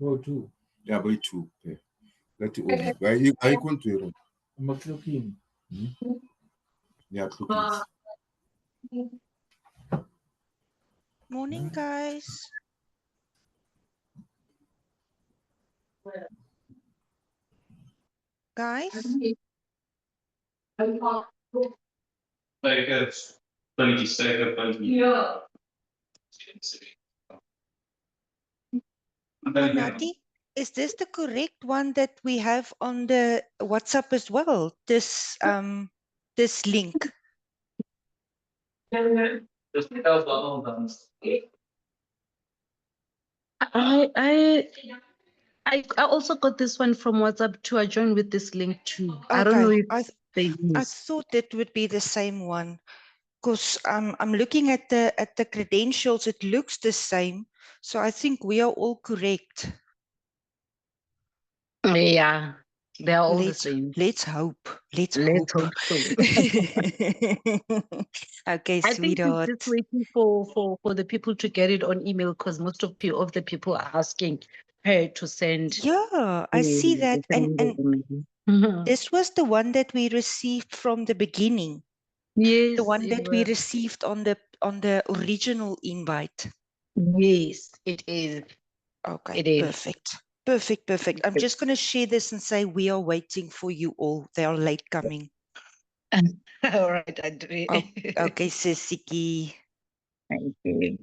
About two. Yeah, by two. Okay. Let it over. I control. Maklookin. Yeah, cookies. Morning, guys. Guys? Nati, is this the correct one that we have on the WhatsApp as well? This link. I I also got this one from WhatsApp too. I joined with this link too. I don't know Okay, if they I use. thought it would be the same one because I'm looking at the credentials. It looks the same, so I think we are all correct. Yeah, they are all the Let's same. let's hope. Let's Let's hope. hope so. Okay, I think it's sweetheart. just waiting for the people to get it on email because most of the people are asking her to send Yeah, I see that, and the email. Mhm. this was the one that we received from the beginning. The Yes, one it that we was. received on the original invite. Yes, it is. Okay, It is. perfect. Perfect, perfect. I'm just going to share this and say we are waiting for you all. They are late coming. All right, Andre. Oh, okay, Sisiki. Thank you.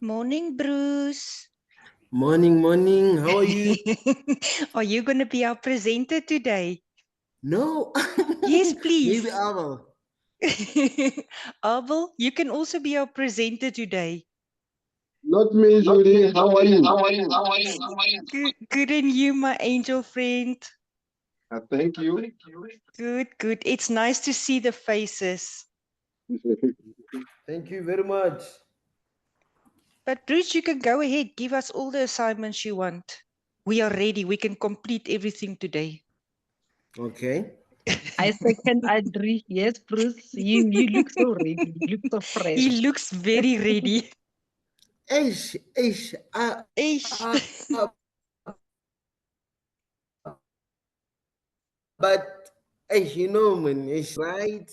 Morning, Bruce. Morning, morning. How are you? Are you going to be our presenter today? No. Yes, please. Maybe Abel. Abel, you can also be our presenter today. Not me, Judy. How are you? Good and you, my angel friend. Thank you. Good, good. It's nice to see the faces. Thank you very much. But Bruce, you can go ahead. Give us all the assignments you want. We are ready. We can complete everything today. Okay. I second agree. Yes, Bruce, you look so ready. You look so fresh. He looks very ready. Ish. Ish. But you know, man, ish right.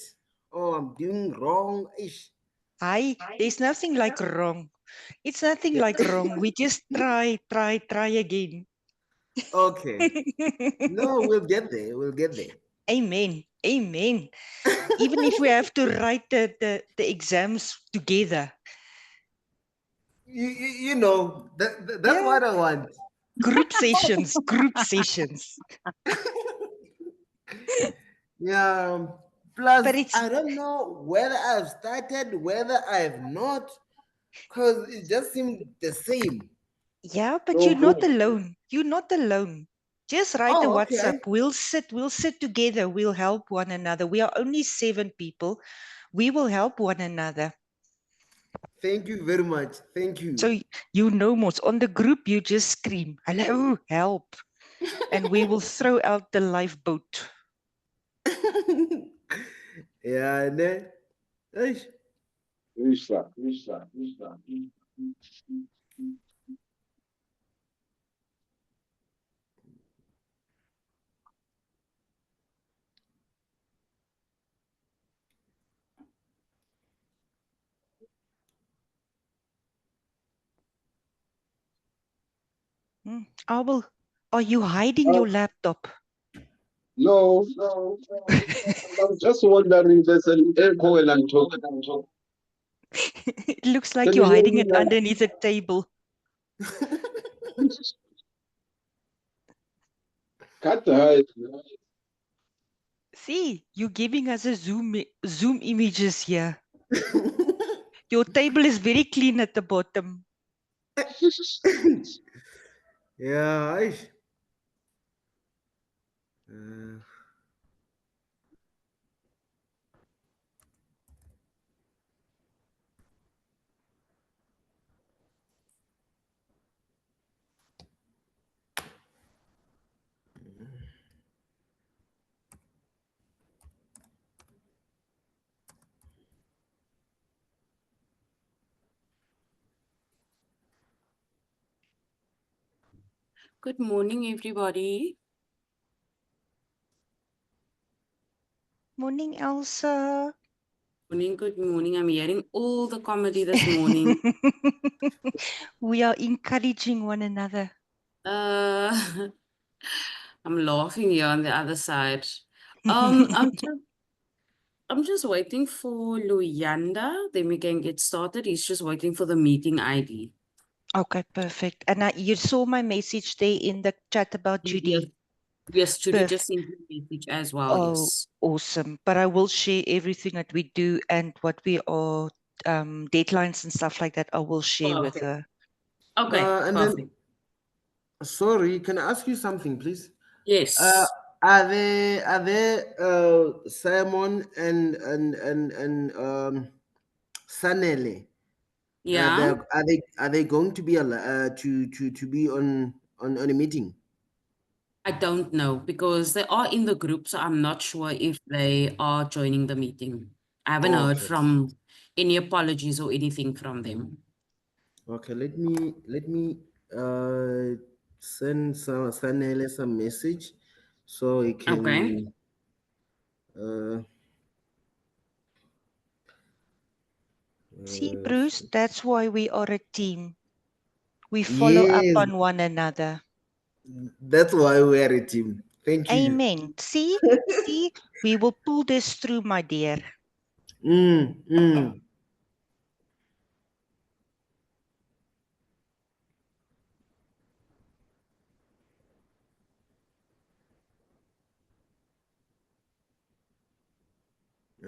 Oh, I'm doing wrong. Ish. Hi, there's nothing like wrong. It's nothing Yeah. like wrong. We just try again. Okay. No, we'll get there. We'll get there. Amen. Amen. Even if we have to write the exams together. You know, that's Yeah. what I want. Group sessions, group sessions. Yeah. Plus, But it's, I don't know whether I've started, whether I've not, because it just seemed the same. yeah, but No, you're not Bruce. alone. You're not alone. Just write a Oh, WhatsApp. okay. We'll sit together. We'll help one another. We are only 7 people. We will help one another. Thank you very much. Thank you. So you know, most on the group, you just scream, hello, help. And we will throw out the lifeboat. Yeah, and then, eish. Lisa. Abel, are you hiding your laptop? No. I'm just wondering, there's an echo when I'm talking. It looks like Can you're you hear hiding me it now? underneath a table. Cut the hide. See, you're giving us a zoom images here. Your table is very clean at the bottom. Yeah, eish. Good morning, everybody. Morning, Elsa. Good morning. I'm hearing all the comedy this morning. We are encouraging one another. I'm laughing here on the other side. I'm just waiting for Luyanda. Then we can get started. He's just waiting for the meeting ID. Okay, perfect. And you saw my message there in the chat about Judy. Yes, Judy Perfect. just sent me a message as well. Oh, Yes. awesome. But I will share everything that we do and what we are, deadlines and stuff like that. I will share with Okay. her. Okay. And Perfect. then, sorry, can I ask you something, please? Yes. Are there Simon and Sanele? Yeah. Are they going to be to be on a meeting? I don't know because they are in the group, so I'm not sure if they are joining the meeting. I haven't heard Okay. from any apologies or anything from them. Okay, let me send Sanele some message so he can Okay. See, Bruce, that's why we are a team. We follow up yes, on one another. that's why we are a team. Thank you. Amen. See, we will pull this through, my dear.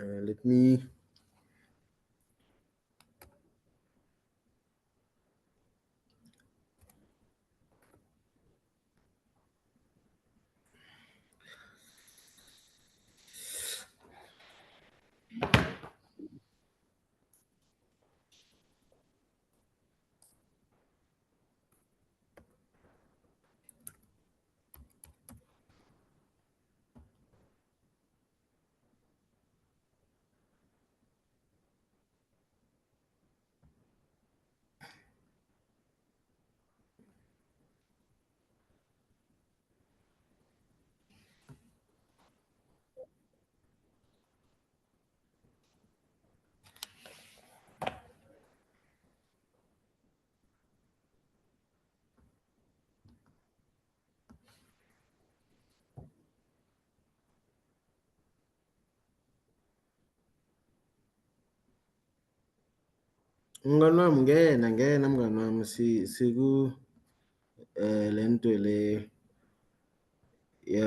Let me. Mngani wami ngena mngani wami siku lento le ya.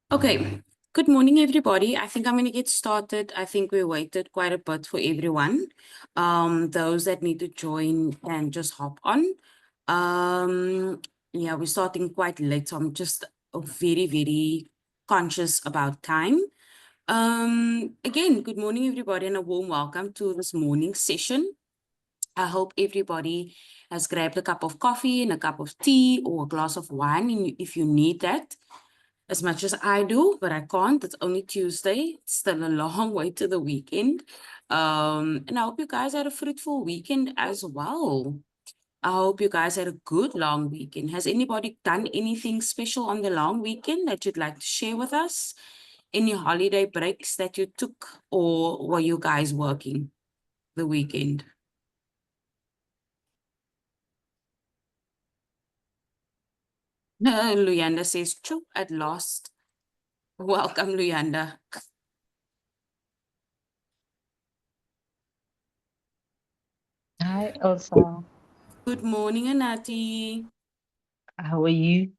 Okay, good morning, everybody. I think I'm going to get started. I think we waited quite a bit for everyone. Those that need to join can just hop on. Yeah, we're starting quite late, so I'm just very, very conscious about time. Again, good morning, everybody, and a warm welcome to this morning session. I hope everybody has grabbed a cup of coffee and a cup of tea or a glass of wine, and if you need that. As much as I do, but I can't. It's only Tuesday. It's still a long way to the weekend. And I hope you guys had a fruitful weekend as well. I hope you guys had a good long weekend. Has anybody done anything special on the long weekend that you'd like to share with us? Any holiday breaks that you took, or were you guys working the weekend? Luyanda says, "True, at last." Welcome, Luyanda. Hi, Elsa. Good morning, Anati. How are you?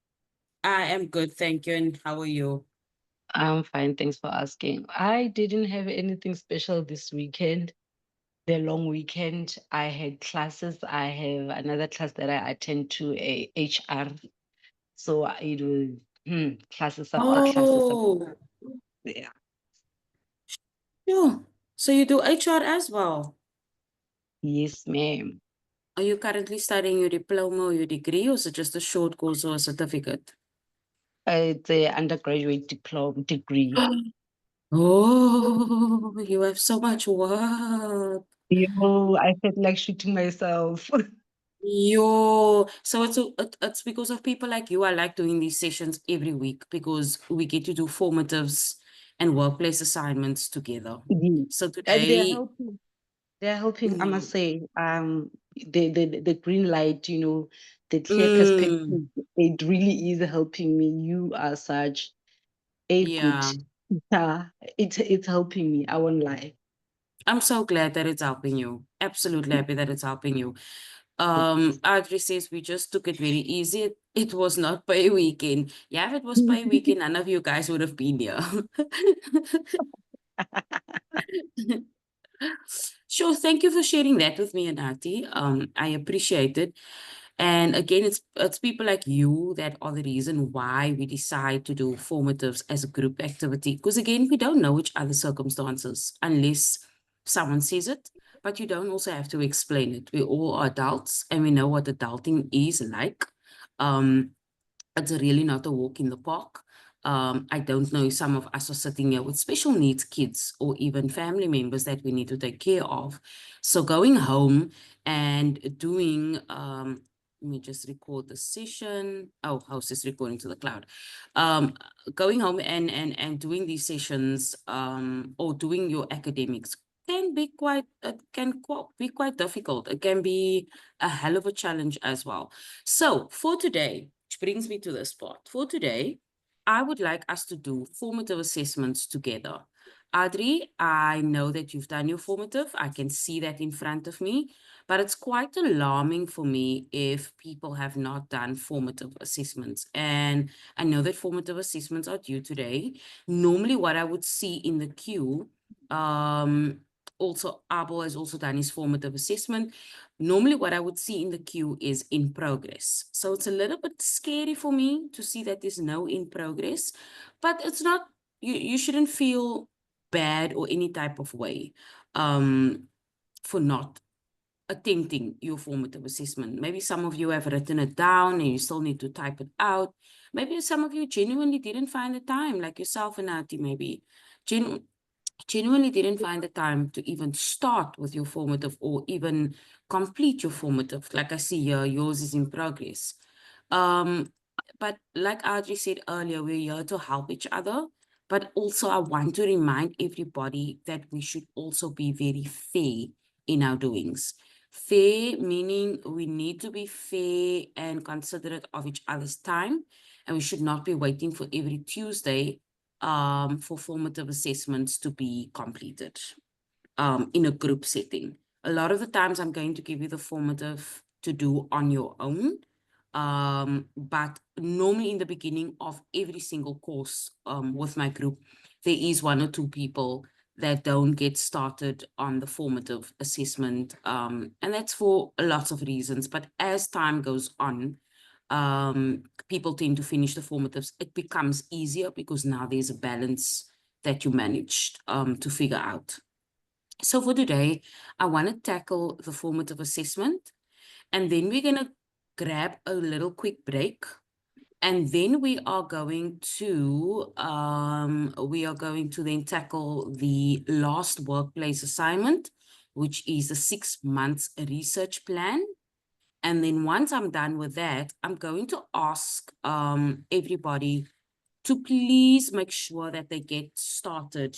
I am good, thank you. And how are you? I'm fine. Thanks for asking. I didn't have anything special this weekend. The long weekend, I had classes. I have another class that I attend to, a HR. So it was classes are classes. Oh, Yeah. yeah. So you do HR as well. Yes, ma'am. Are you currently studying your diploma or your degree, or is it just a short course or a certificate? It's a undergraduate diploma degree. Oh, you have so much work. I felt like shooting myself. So it's because of people like you. I like doing these sessions every week because we get to do formatives and workplace assignments together. Yes. So And today, they're helping, I must mm, say, the green light, the clear mm, perspective, it really is helping me. You are such a good yeah. teacher. It's helping me, I won't lie. I'm so glad that it's helping you. Absolutely happy that it's helping you. Audrey says we just took it very easy. It was not pay weekend. Yeah, if it was pay weekend, none of you guys would have been here. Sure, thank you for sharing that with me, Anati. I appreciate it. And again, it's people like you that are the reason why we decide to do formatives as a group activity. Because again, we don't know each other's circumstances unless someone says it, but you don't also have to explain it. We all are adults and we know what adulting is like. Um, it's really not a walk in the park. I don't know if some of us are sitting here with special needs kids or even family members that we need to take care of. So going home and doing, let me just record the session. Oh, host is recording to the cloud. Going home and doing these sessions or doing your academics can be quite be quite difficult. It can be a hell of a challenge as well. So for today, which brings me to this part. For today, I would like us to do formative assessments together. Adri, I know that you've done your formative. I can see that in front of me, but it's quite alarming for me if people have not done formative assessments. And I know that formative assessments are due today. Normally what I would see in the queue, also Abel has also done his formative assessment. Normally what I would see in the queue is in progress. So it's a little bit scary for me to see that there's no in progress, but it's not, you shouldn't feel bad or any type of way for not attempting your formative assessment. Maybe some of you have written it down and you still need to type it out. Maybe some of you genuinely didn't find the time, like yourself and Ati, maybe genuinely didn't find the time to even start with your formative or even complete your formative. Like I see here, yours is in progress. But like Audrey said earlier, we're here to help each other. But also I want to remind everybody that we should also be very fair in our doings. Fair meaning we need to be fair and considerate of each other's time. And we should not be waiting for every Tuesday for formative assessments to be completed in a group setting. A lot of the times I'm going to give you the formative to do on your own. But normally in the beginning of every single course with my group, there is one or two people that don't get started on the formative assessment. And that's for lots of reasons. But as time goes on, people tend to finish the formatives. It becomes easier because now there's a balance that you managed to figure out. So for today, I want to tackle the formative assessment, and then we're going to grab a little quick break. And then we are going to then tackle the last workplace assignment, which is a 6 months research plan. And then once I'm done with that, I'm going to ask everybody to please make sure that they get started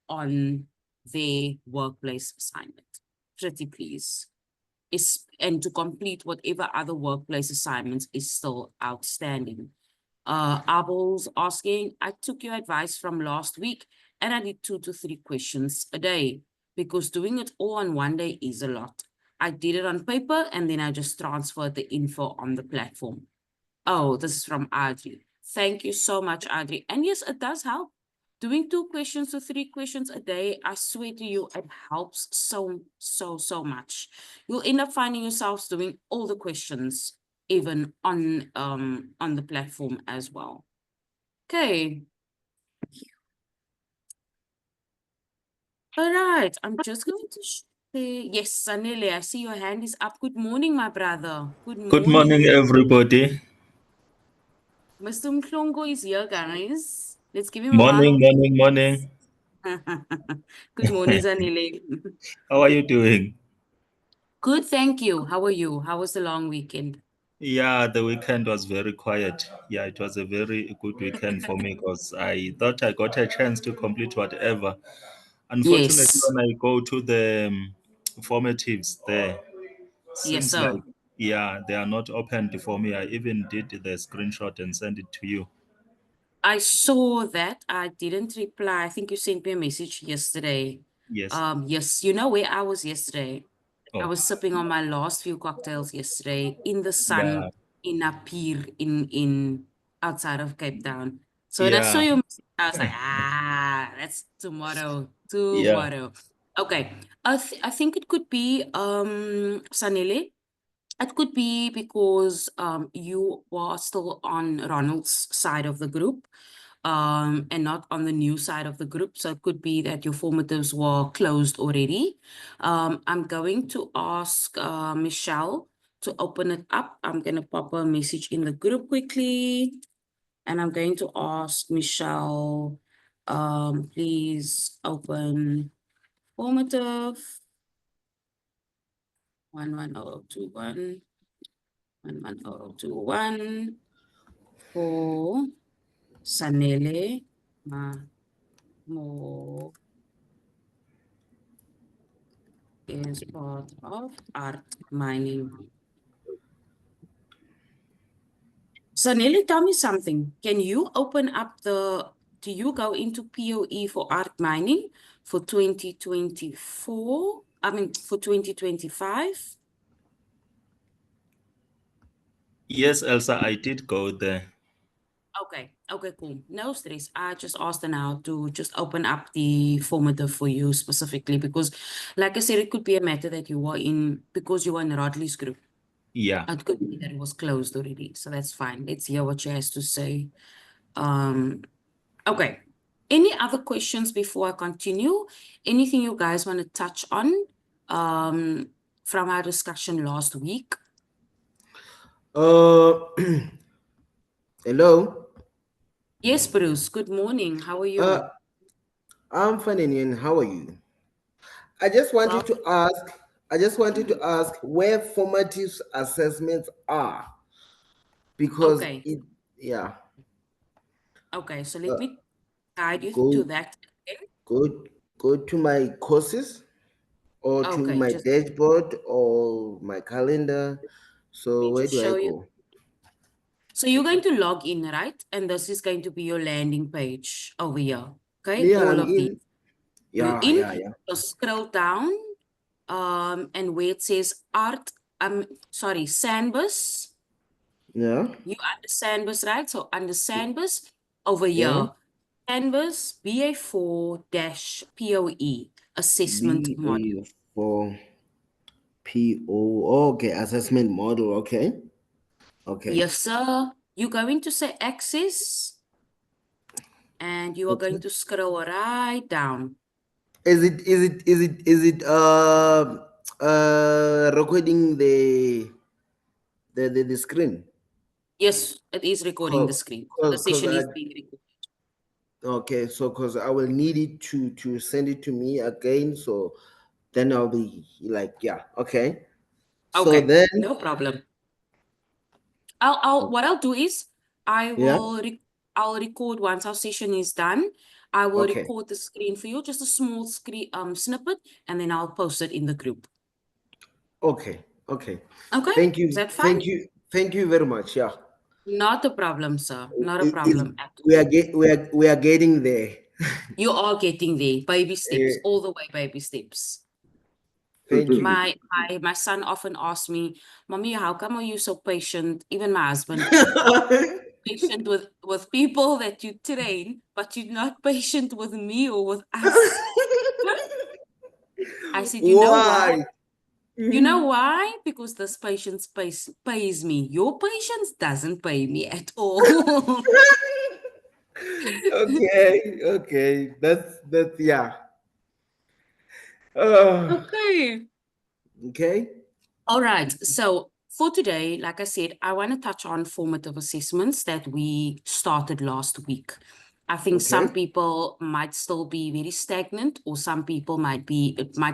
on their workplace assignment. Pretty please. And to complete whatever other workplace assignments is still outstanding. Abel's asking, I took your advice from last week and I did 2 to 3 questions a day because doing it all on one day is a lot. I did it on paper and then I just transferred the info on the platform. Oh, this is from Adri. Thank you so much, Adri. And yes, it does help. Doing 2 questions to 3 questions a day, I swear to you, it helps so much. You'll end up finding yourselves doing all the questions, even on the platform as well. Okay. All right, I'm just going to say, yes, Sanele, I see your hand is up. Good morning, my brother. Good morning. Good morning, everybody. Mr. Mhlongo is here, guys. Let's give him a round Morning, of morning, morning. Good morning, Zanile. How are you doing? Good, thank you. How are you? How was the long weekend? Yeah, the weekend was very quiet. Yeah, it was a very good weekend for me because I thought I got a chance to complete whatever. Unfortunately, Yes. when I go to the formatives there, Yes, seems sir. like, yeah, they are not opened for me. I even did the screenshot and sent it to you. I saw that. I didn't reply. I think you sent me a message yesterday. Yes. Yes, you know where I was yesterday? I Oh, was sipping on my last few cocktails yesterday in the yeah. sun in a pier in outside of Cape Town. So when I saw Yeah. your message, I was like, that's tomorrow. Yeah. Tomorrow. Okay. I think it could be Sanele. It could be because you are still on Ronald's side of the group and not on the new side of the group. So it could be that your formatives were closed already. I'm going to ask Michelle to open it up. I'm going to pop a message in the group quickly. And I'm going to ask Michelle, please open formative 110021 11021 for Sanele Mo is part of art mining. Sanele, tell me something. Can you open up do you go into POE for art mining for 2024? I mean, for 2025? Yes, Elsa, I did go there. Okay, cool. No stress. I just asked her now to just open up the formative for you specifically because, like I said, it could be a matter that you are in because you are in Rodley's group. Yeah. It could be that it was closed already, so that's fine. Let's hear what she has to say. Okay. Any other questions before I continue? Anything you guys want to touch on from our discussion last week? Hello. Yes, Bruce. Good morning. How are you? I'm fine, and how are you? I just wanted to ask where formative assessments are because Okay. yeah. Okay, so let me guide you Go to that again. go to my courses or to Okay, my just dashboard or my calendar. let So me where just do I show you. go? So you're going to log in, right? And this is going to be your landing page over here. Okay, Yeah, all I'm of these. in. You're Yeah, in. yeah, yeah. So scroll down, and where it says art, sorry, Sandbus. Yeah, You understand Sandbus, right? So under Sandbus, over yeah. here, Sandbus BA4-POE assessment module. BA4 PO. Okay, assessment model. Okay. Okay. Yes, sir. You're going to say access, and you are going Okay. to scroll right down. Is it recording the screen? Yes, it is recording the screen. So the Cause session I is being recorded. okay, so cause I will need it to send it to me again, so then I'll be like, yeah, okay. So Okay, then, no problem. What I'll do is I yeah, will I'll record once our session is done. I will okay, record the screen for you, just a small screen snippet, and then I'll post it in the group. okay, okay. Okay, Thank is you, that fine? thank you very much. Yeah, Not a problem, sir. Not a It- it's, problem at all. we are getting there. You are getting there, baby steps, Eh, all the way baby steps. Thank you. My son often asks me, Mommy, how come are you so patient? Even my husband, patient with people that you train, but you're not patient with me or with us. I said, you know why? Why? You know why? Because this patience pays me. Your patience doesn't pay me at all. Okay, okay. That's yeah. Uh, Okay. okay, All right. So for today, like I said, I want to touch on formative assessments that we started last week. I think okay, some people might still be very stagnant, or some people might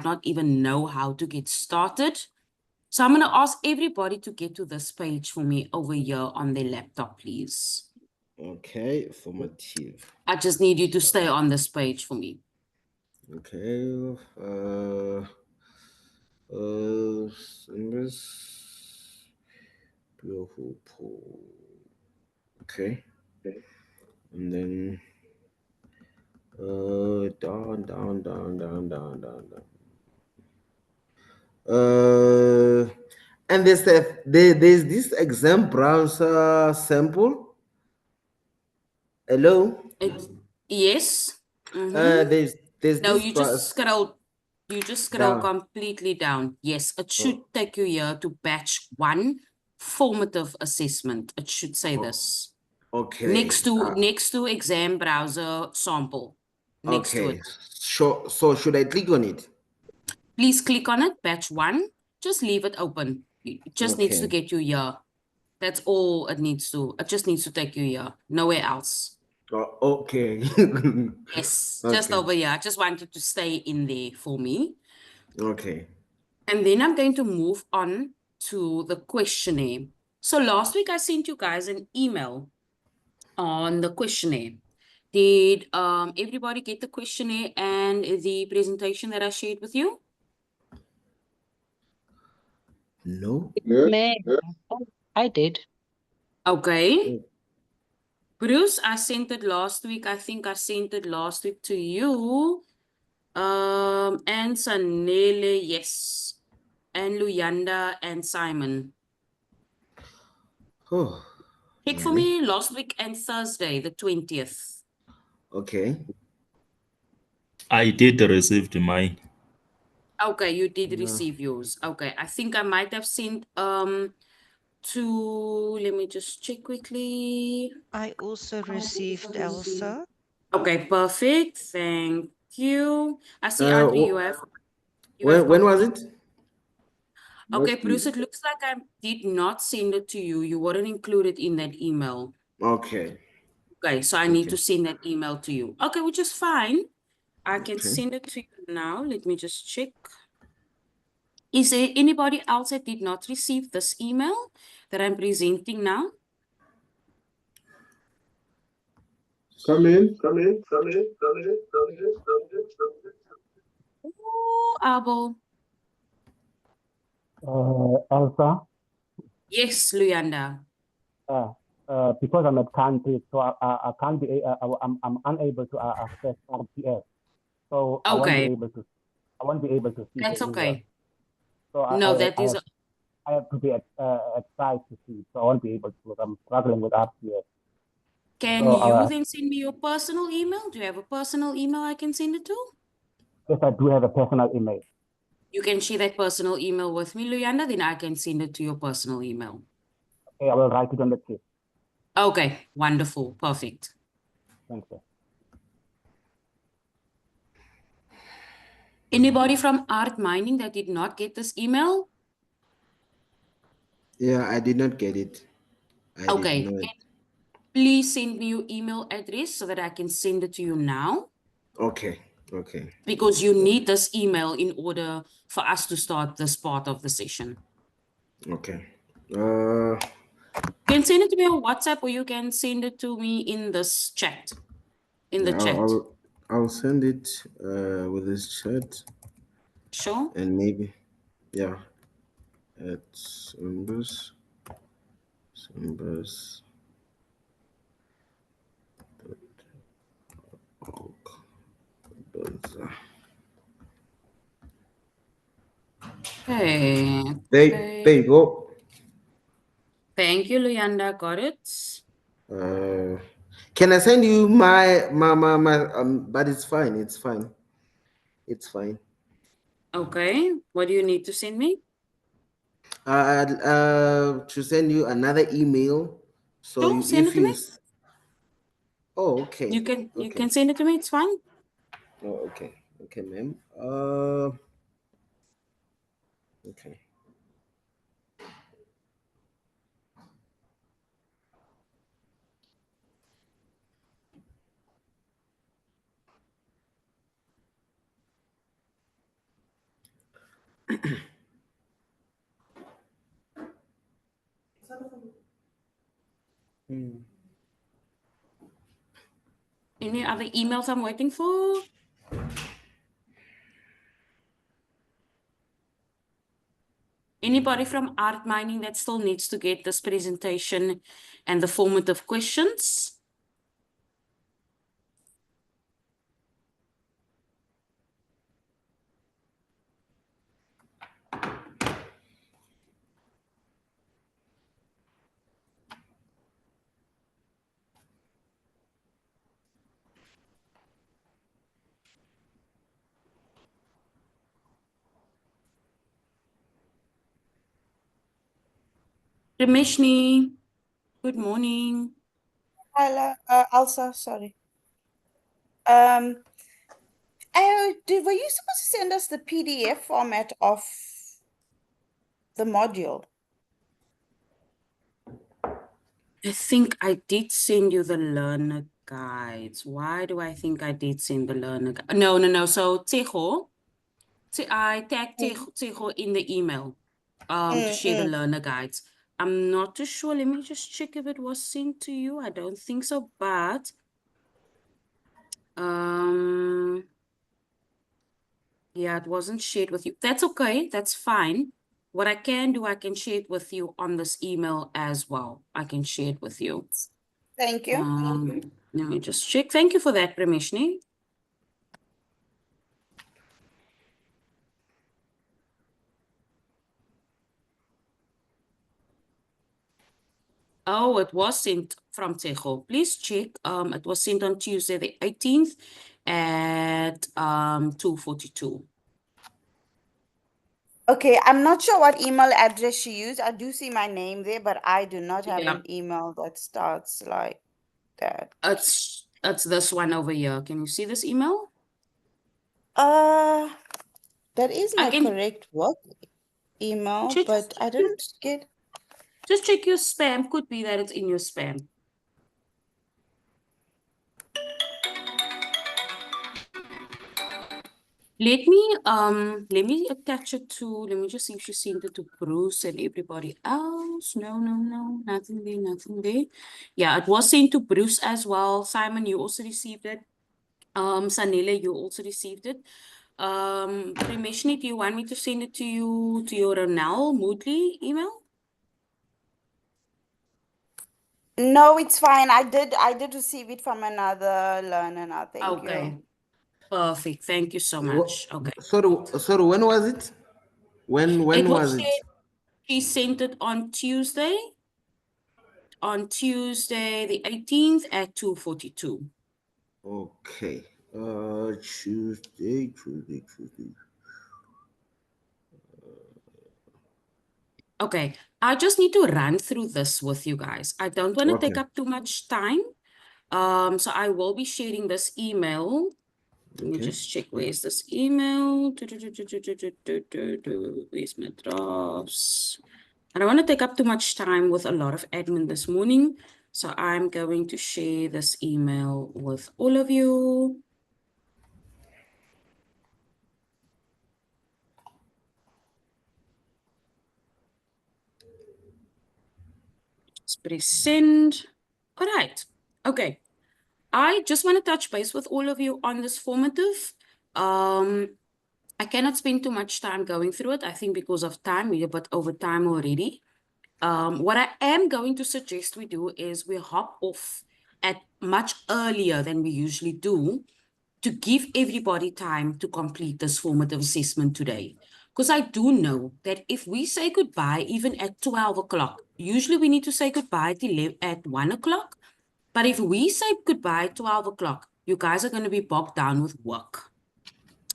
not even know how to get started. So I'm going to ask everybody to get to this page for me over here on their laptop, please. okay. Formative. I just need you to stay on this page for me. Okay. Numbers. Beautiful pool. Okay. And then down. And there's this exam browser sample. Hello. Yes. Mm-hmm. There's No, this you just browser scroll down. completely down. Yes, it should Oh, take you here to batch 1, formative assessment. It should say oh, this. okay. Next to exam browser sample. Next to Okay. it. So should I click on it? Please click on it, batch 1. Just leave it open. It just needs to Okay. get you here. That's all it needs to. It just needs to take you here, nowhere else. Oh, okay. Yes, Okay. just over here. I just wanted to stay in there for me. Okay. And then I'm going to move on to the questionnaire. So last week I sent you guys an email on the questionnaire. Did everybody get the questionnaire and the presentation that I shared with you? No. Yeah. May I did. Okay. Bruce, I sent it last week. I think I sent it last week to you. And Sanele, yes. And Luyanda and Simon. Oh, Check for me last week and Thursday, the 20th. okay. I did receive mine. Okay, you did receive yours. Okay, I think I might have sent to, let me just check quickly. I also received Elsa. Okay, perfect. Thank you. I see, Audrey, you have When was gotten it? Okay, Last Bruce, week. it looks like I did not send it to you. You weren't included in that email. Okay. Okay, so I need Okay. to send that email to you. Okay, which is fine. I can Okay. send it to you now. Let me just check. Is there anybody else that did not receive this email that I'm presenting now? Come in, come in, come in, come in, come in, come in, come in. Oh, Abel. Elsa, Yes, Luyanda. because I'm at country, so I can't be, I'm unable to access RPS. So I won't be Okay, able to see that's the email. okay. So No, that is, I have to be at site to see, so I won't be able to. I'm struggling with RPS. can So you then send me your personal email? Do you have a personal email I can send it to? yes, I do have a personal email. You can share that personal email with me, Luyanda, then I can send it to your personal email. Okay, I will write it on the chat. Okay, wonderful, perfect. Thanks, sir. Anybody from Art Mining that did not get this email? Yeah, I did not get it. I did Okay, not. please send me your email address so that I can send it to you now, Okay. Okay. because you need this email in order for us to start this part of the session. Okay. You can send it to me on WhatsApp, or you can send it to me in this chat, in the Yeah, chat. I'll send it with this chat Sure. and maybe it's numbers. Okay. There you go. Thank you, Luyanda. Got it. Can I send you my but it's fine, it's fine. It's fine. Okay. What do you need to send me? To send you another email. So Sure, send it to me. Oh, okay. You can send it to me, it's fine. Oh, okay. Okay, ma'am. Okay. Any other emails I'm waiting for? Anybody from Art Mining that still needs to get this presentation and the formative questions? Rameshni, good morning. Hello, Elsa, sorry. Were you supposed to send us the PDF format of the module? I think I did send you the learner guides. Why do I think I did send the learner guide? No. So Tseho, I tagged Tseho in the email to share the learner guides. I'm not too sure. Let me just check if it was sent to you. I don't think so, but yeah, it wasn't shared with you. That's okay. That's fine. What I can do, I can share it with you on this email as well. I can share it with you. Thank you. Let me just check. Thank you for that, Rameshni. Oh, it was sent from Tseho. Please check. It was sent on Tuesday, the 18th at 2:42. Okay, I'm not sure what email address she used. I do see my name there, but I do not have Yeah. an email that starts like that. It's this one over here. Can you see this email? That is I my can correct work email, check, but I didn't get. just check your spam. Could be that it's in your spam. Let me attach it to, let me just see if she sent it to Bruce and everybody else. No, nothing there. Yeah, it was sent to Bruce as well. Simon, you also received it. Sanele, you also received it. Rameshni, do you want me to send it to you, to your Ronel Moodley email? No, it's fine. I did receive it from another learner now. Thank Okay. you. Perfect. Thank you so much. Okay. Sorry, when was it? When It was was it? sent, she sent it on Tuesday. On Tuesday, the 18th at 2:42. Okay. Tuesday. Okay, I just need to run through this with you guys. I don't want to take Okay. up too much time. So I will be sharing this email. Let me Okay. just check, where's this email? Where's my drafts? I don't want to take up too much time with a lot of admin this morning. So I'm going to share this email with all of you. Just press send. All right. Okay. I just want to touch base with all of you on this formative. I cannot spend too much time going through it. I think because of time, we're a bit over time already. What I am going to suggest we do is we hop off at much earlier than we usually do to give everybody time to complete this formative assessment today. Because I do know that if we say goodbye even at 12 o'clock, usually we need to say goodbye at 1 o'clock. But if we say goodbye at 12 o'clock, you guys are going to be bogged down with work.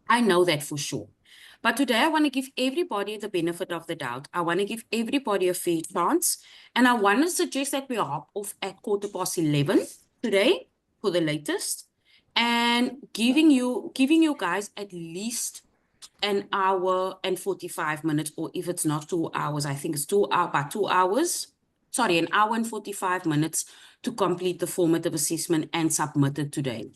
I know that for sure. But today I want to give everybody the benefit of the doubt. I want to give everybody a fair chance. And I want to suggest that we hop off at 11:15 today for the latest. And giving you guys at least an hour and 45 minutes, or if it's not 2 hours, I think it's 2 hours, about 2 hours. Sorry, an hour and 45 minutes to complete the formative assessment and submit it today.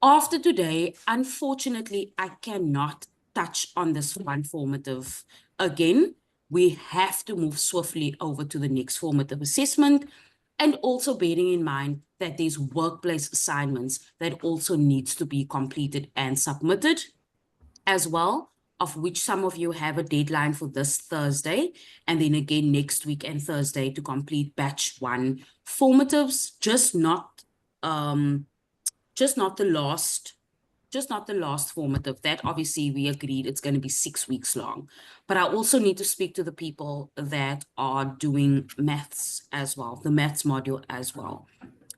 After today, unfortunately, I cannot touch on this one formative again. We have to move swiftly over to the next formative assessment, and also bearing in mind that there's workplace assignments that also needs to be completed and submitted as well, of which some of you have a deadline for this Thursday, and then again next week and Thursday to complete batch 1 formatives, just not the last formative. That obviously we agreed it's going to be 6 weeks long. But I also need to speak to the people that are doing maths as well, the maths module as well.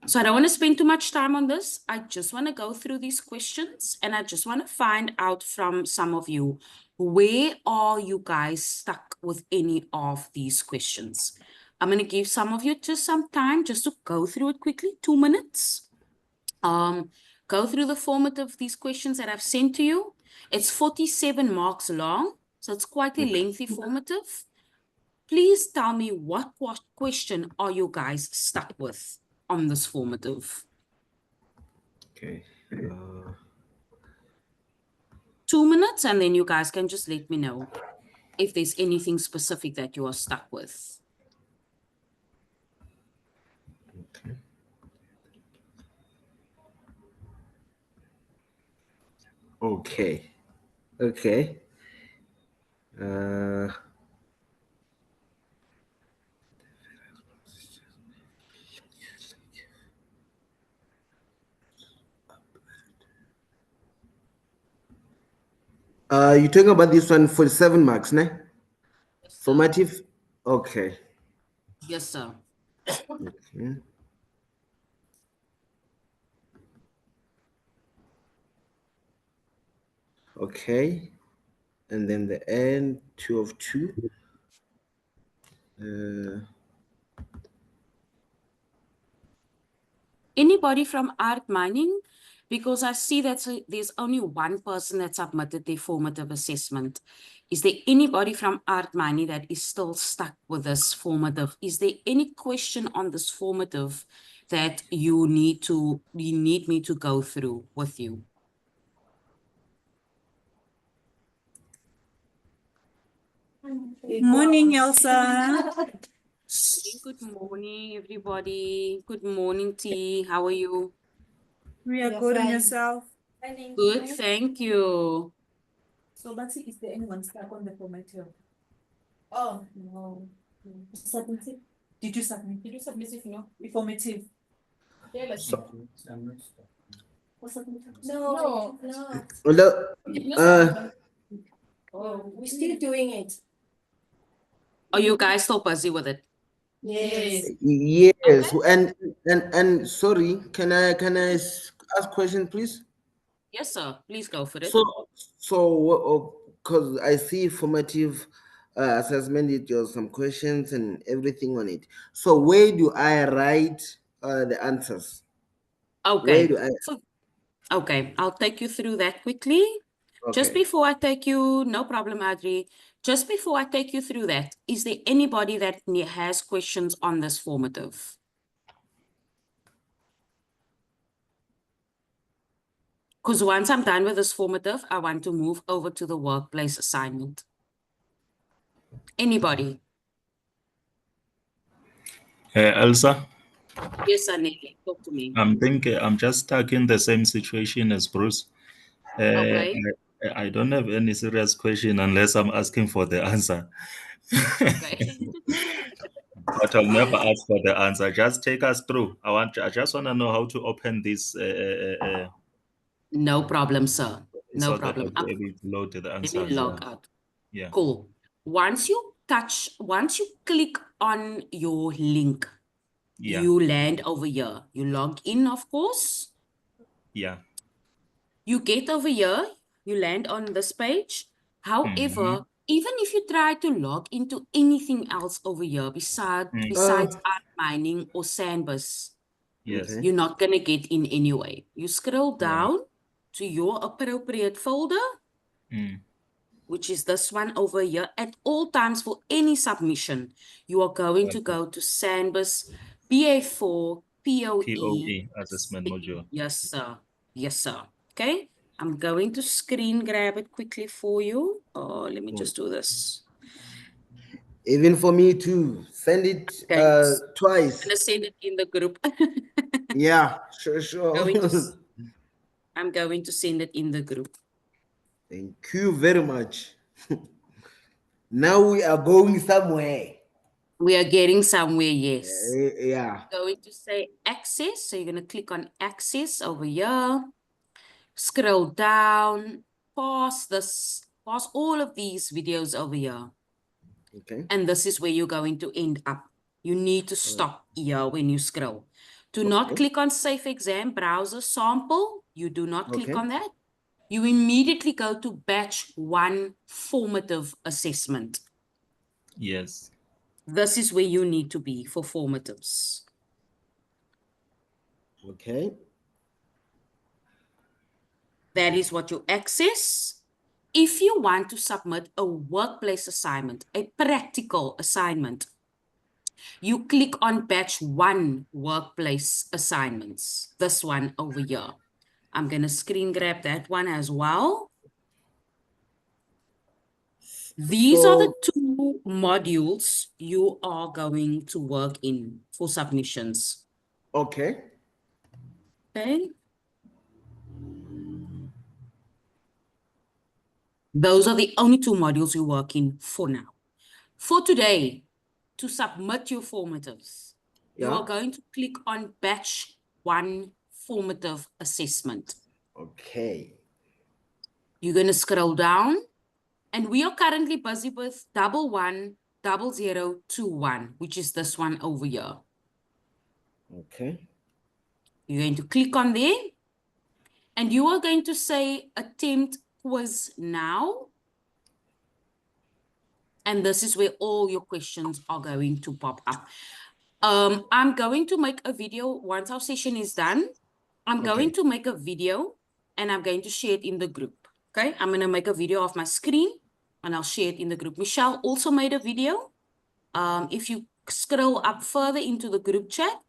So I don't want to spend too much time on this. I just want to go through these questions, and I just want to find out from some of you, where are you guys stuck with any of these questions? I'm going to give some of you just some time just to go through it quickly, 2 minutes. Go through the format of these questions that I've sent to you. It's 47 marks long, so it's quite a lengthy formative. Please tell me what question are you guys stuck with on this formative? Okay. 2 minutes, and then you guys can just let me know if there's anything specific that you are stuck with. Okay. Okay. Okay. You're talking about this one for 7 marks, ne? Yes, sir. Formative. Okay. Yes, sir. Okay. Okay. And then the end, 2 of 2. Anybody from art mining? Because I see that there's only one person that submitted their formative assessment. Is there anybody from art mining that is still stuck with this formative? Is there any question on this formative that you need me to go through with you? Good morning, Elsa. Good morning, everybody. Good morning, T. How are you? We are good on yourself. Good, thank you. So, Betsy, is there anyone stuck on the formative? Oh, no. Submitted? Did you submit? Did you submit it? No, formative. No. Oh, we're still doing it. Are you guys still busy with it? Yes. Yes. And sorry, can I ask question, please? Yes, sir. Please go for it. So because I see formative assessment, it has some questions and everything on it. So where do I write the answers? Okay. Where do I? Okay, I'll take you through that quickly. Just Okay. before I take you, no problem, Adri. Just before I take you through that, is there anybody that has questions on this formative? Because once I'm done with this formative, I want to move over to the workplace assignment. Anybody? Elsa, Yes, Anele, talk to me. I'm thinking I'm just stuck in the same situation as Bruce. Okay. I don't have any serious question unless I'm asking for the answer. Okay. But I'll never ask for the answer. Just take us through. I just want to know how to open this. No problem, sir. No so that I'll problem. be able to load the Let me answers. log out. Yeah. Cool. Once you click on your link, Yeah. you land over here. You log in, of course. Yeah. You get over here, you land on this page. However, even if you try to log into anything else over here besides art mining or Sandbus, Yes. you're not going to get in anyway. You scroll down to your appropriate folder, which is this one over here. At all times for any submission, you are going to go to Sandbus BA4 POE assessment module. Yes, sir. Yes, sir. Okay. I'm going to screen grab it quickly for you. Oh, let me just do this. Even for me too. Send it twice. I'm gonna send it in the group. Yeah, sure. I'm going to send it in the group. Thank you very much. Now we are going somewhere. We are getting somewhere, yes. Yeah. I'm going to say access. So you're going to click on access over here. Scroll down, pause all of these videos over here. Okay. And this is where you're going to end up. You need to stop here when you scroll. Do not click on Safe Exam Browser Sample. You do not click on that. You immediately go to Batch 1 Formative Assessment. Yes. This is where you need to be for formatives. Okay. That is what you access. if you want to submit a workplace assignment, a practical assignment, you click on batch 1 workplace assignments, this one over here. I'm going to screen grab that one as well. These are the 2 modules you are going to work in for submissions. Okay. Okay. Those are the only 2 modules you work in for now. For today, to submit your formatives, you are going to click on batch 1 formative assessment. Okay. You're going to scroll down, and we are currently busy with 110021, which is this one over here. Okay. You're going to click on there, and you are going to say attempt quiz now. And this is where all your questions are going to pop up. I'm going to make a video once our session is done. I'm going to make a video and I'm going to share it in the group. Okay, I'm going to make a video of my screen and I'll share it in the group. Michelle also made a video. If you scroll up further into the group chat,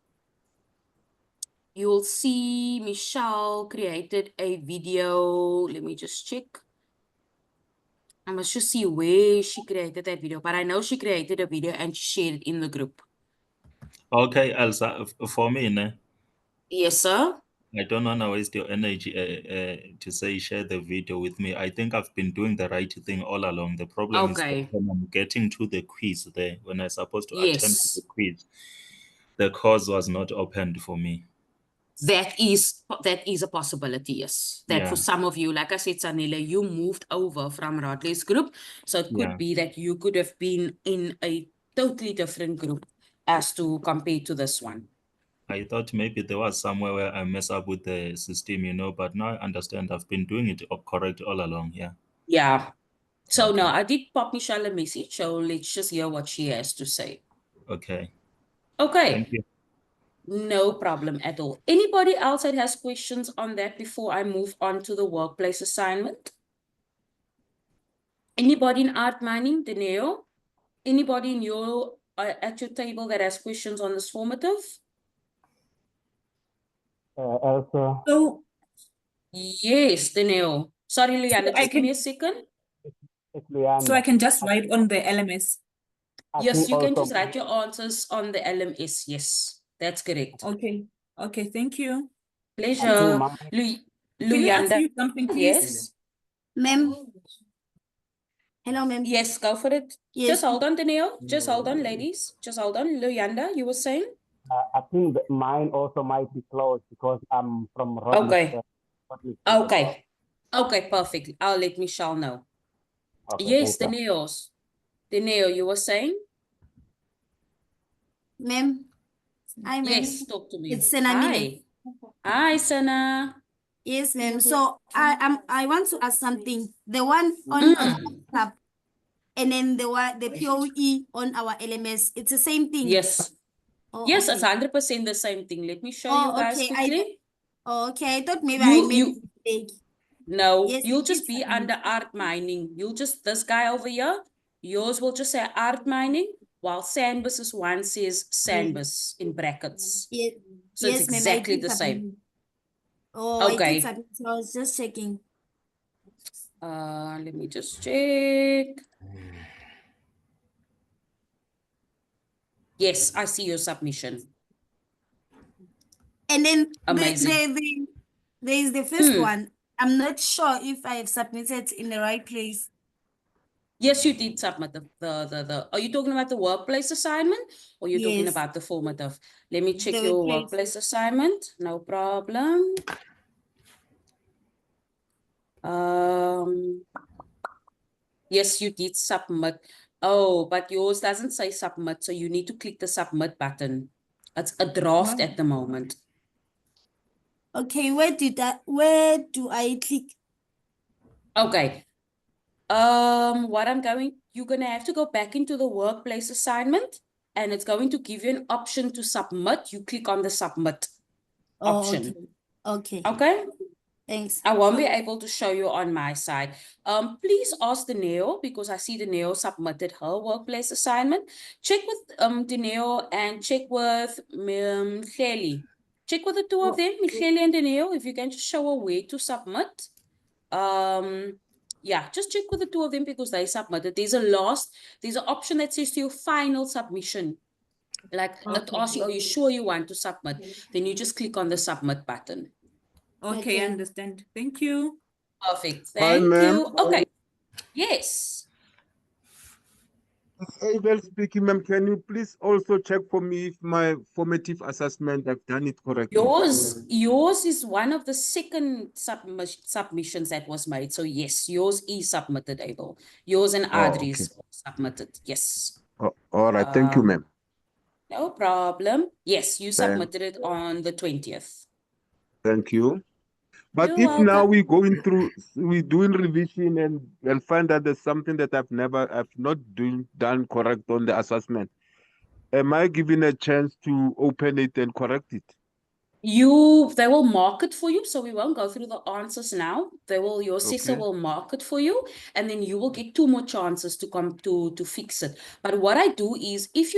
you'll see Michelle created a video. Let me just check. I must just see where she created that video, but I know she created a video and she shared it in the group. Okay, Elsa, for me, ne? Yes, sir. I don't want to waste your energy to say share the video with me. I think I've been doing the right thing all along. The problem is that when I'm getting to the quiz there, when I'm supposed to attempt the quiz, the course was not opened for me. That is a possibility, yes. That for some of you, like I said, Sanele, you moved over from Radley's group. So it could be that you could have been in a totally different group as to compare to this one. I thought maybe there was somewhere where I mess up with the system, you know, but now I understand I've been doing it correct all along, Yeah. So no, I did pop Michelle a message, so let's just hear what she has to say. Okay. Okay. Thank you. No problem at all. Anybody else that has questions on that before I move on to the workplace assignment? Anybody in art mining, Deneo? Anybody in your at your table that has questions on this formative? Elsa. So yes, Deneo. Sorry, Liana, just give me a second. So I can just write on the LMS. Yes, you can just write your answers on the LMS. Yes, that's correct. Okay. Okay, thank you. Pleasure. Can I ask you something, please? Yes. Ma'am. Hello, ma'am. Yes, go for it. Yes. Just hold on, Danielle. Just hold on, ladies. Just hold on. Luyanda, you were saying? I think that mine also might be closed because I'm from Okay. Okay. Okay, perfect. I'll let Michelle know. Okay, yes, thank you. Danielle, you were saying? Ma'am. Hi, ma'am. Yes, talk to me. It's Sena. Hi. Hi, Sena. Yes, ma'am. So I want to ask something. The one on tab, and then the POE on our LMS, it's the same thing. Yes. Oh, Yes, okay. it's 100% the same thing. Let me show you guys quickly. Okay, I thought maybe I made a mistake. No, Yes, you'll just be under art mining. You'll just, this guy over here, yours will just say art mining, while Sandbus's one says Sandbus in brackets. Yes, So it's exactly the same. Oh, okay. I was just checking. Let me just check. Yes, I see your submission. And then amazing. There is the first one. I'm not sure if I have submitted in the right place. Yes, you did submit the are you talking about the workplace assignment or you're talking about the formative? Let me check your workplace assignment. No problem. Yes, you did submit. Oh, but yours doesn't say submit, so you need to click the submit button. It's a draft at the moment. Okay, where do I click? Okay. You're gonna have to go back into the workplace assignment and it's going to give you an option to submit. You click on the submit option. Okay. Okay. Thanks. I won't be able to show you on my side. Please ask Dineo, because I see Dineo submitted her workplace assignment. Check with Dineo and check with Michele. Check with the two of them, Michele and Dineo, if you can just show her where to submit. Yeah, just check with the two of them because they submitted. There's an option that says to your final submission. Like it asks you, are you sure you want to submit? Then you just click on the submit button. Okay, I understand. Thank you. Perfect. Hi, Thank ma'am. you. Okay. Yes. Abel speaking, ma'am. Can you please also check for me if my formative assessment, I've done it correctly? Yours is one of the second submissions that was made. So yes, yours is submitted, Abel. Yours and Adri's submitted. Yes. Oh, all right. Thank you, ma'am. No problem. Yes, you submitted it on the 20th. Thank you. But You're if welcome. now we're doing revision and find that there's something that I've not done correct on the assessment, am I given a chance to open it and correct it? They will mark it for you, so we won't go through the answers now. Your assessor Okay. will mark it for you, and then you will get 2 more chances to come to fix it. But what I do is, if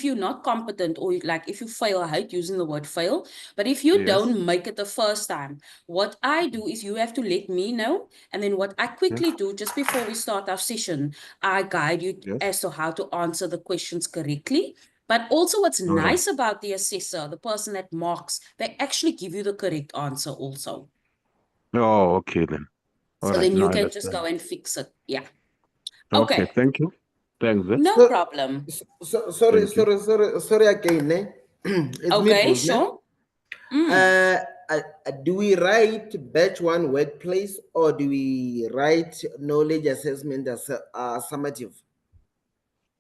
you're not competent, or like if you fail, I hate using the word fail, but if you don't make it the first time, what I do is you have to let me know, and then what I quickly do just before we start our session, I guide you as to how to answer the questions correctly. But also what's nice about the assessor, the person that marks, they actually give you the correct answer also. Oh, okay then. So then you can just go and fix it. Yeah. Okay, Okay. thank you. Thanks. No problem. Sorry again. It's me, Okay, Bruce. sure. Do we write batch 1 workplace or do we write knowledge assessment as summative?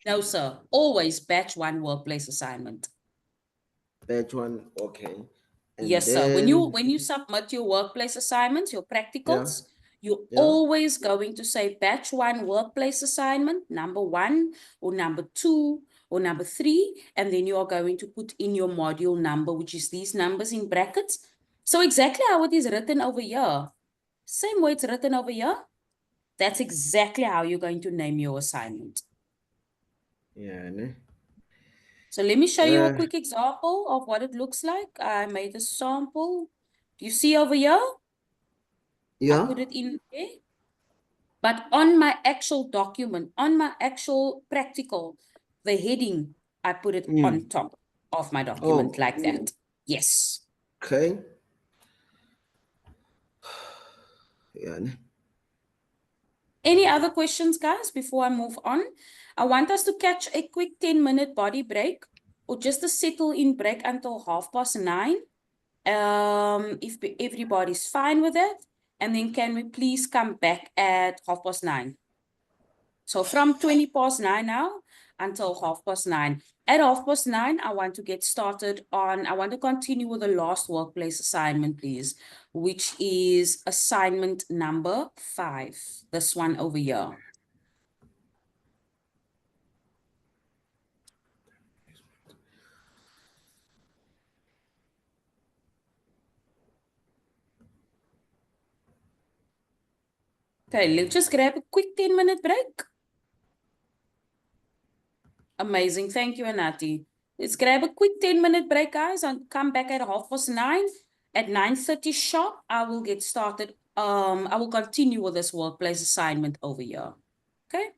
No, sir. Always batch 1 workplace assignment. Batch 1, okay. And yes, then, sir. When you submit your workplace assignments, your practicals, you're always going to say batch 1 workplace assignment, number 1 or number 2 or number 3, and then you are going to put in your module number, which is these numbers in brackets. So exactly how it is written over here, same way it's written over here, that's exactly how you're going to name your assignment. Yeah, ne? So let me show you a quick example of what it looks like. I made a sample. Do you see over here? Yeah. I put it in there. But on my actual document, on my actual practical, the heading, I put it on top of my document like that. Yes. Okay. Yeah. Ne? Any other questions, guys, before I move on? I want us to catch a quick 10-minute body break or just a settle-in break until 9:30. If everybody's fine with it, and then can we please come back at 9:30? So from 9:20 now until 9:30. At 9:30, I want to get started I want to continue with the last workplace assignment, please, which is assignment number 5, this one over here. Okay, let's just grab a quick 10-minute break. Amazing. Thank you, Anati. Let's grab a quick 10-minute break, guys, and come back at 9:30. At 9:30 sharp, I will get started. I will continue with this workplace assignment over here. Okay?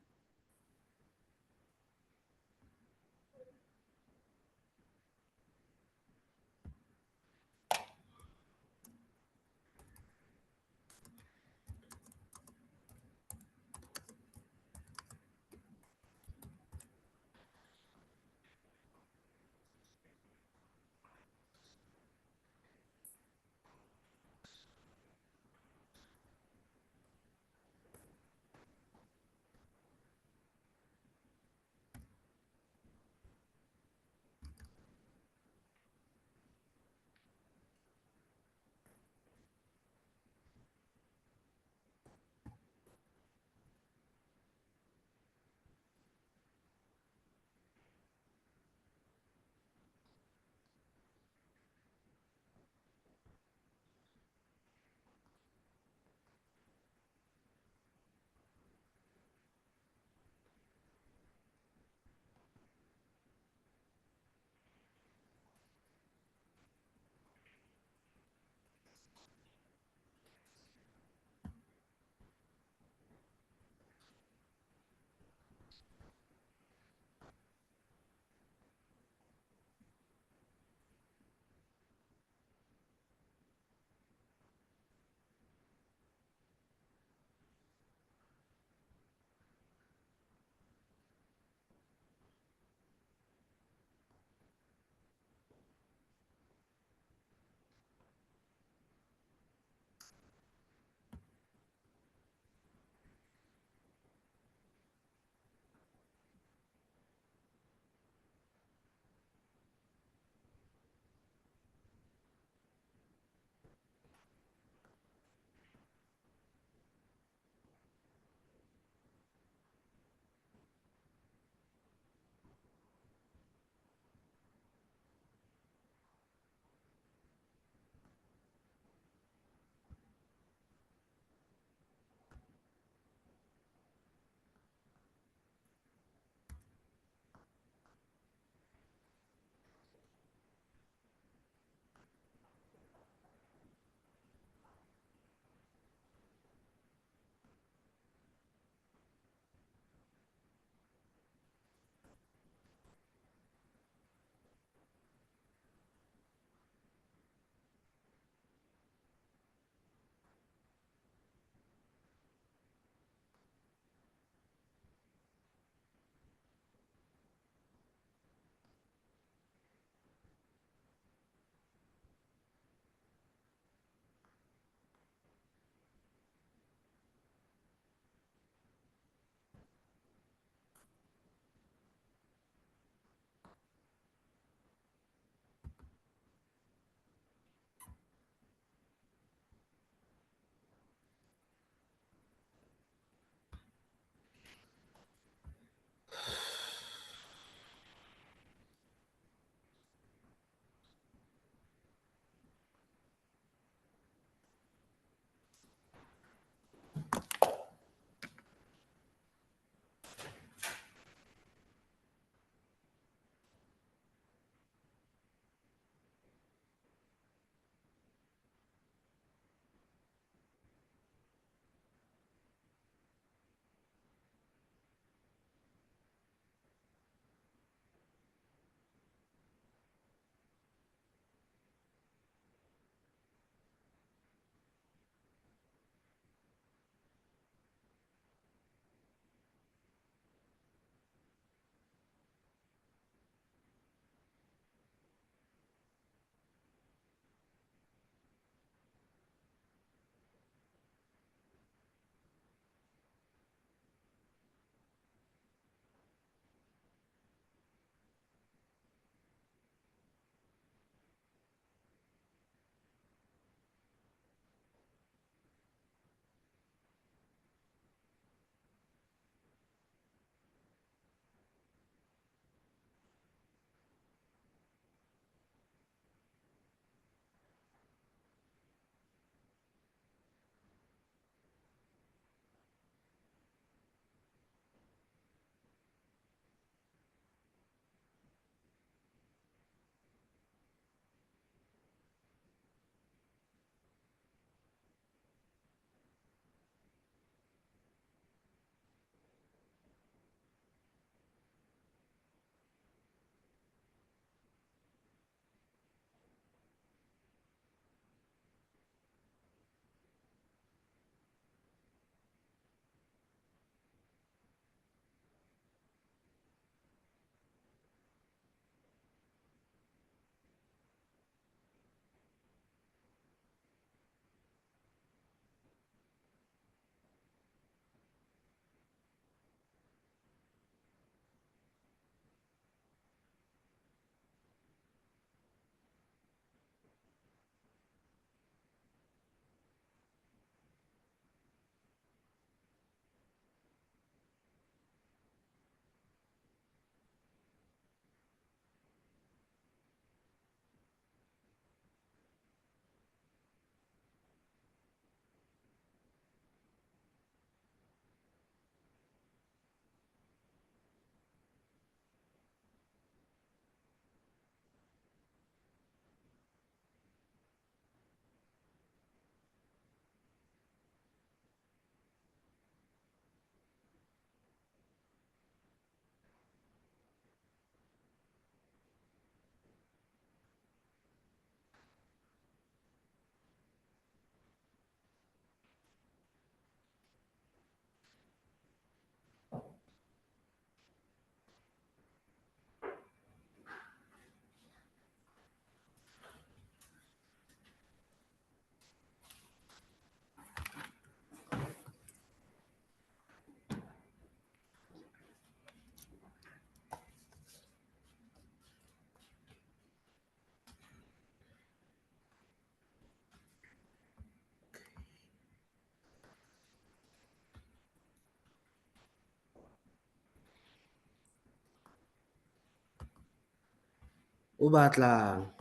O batlang.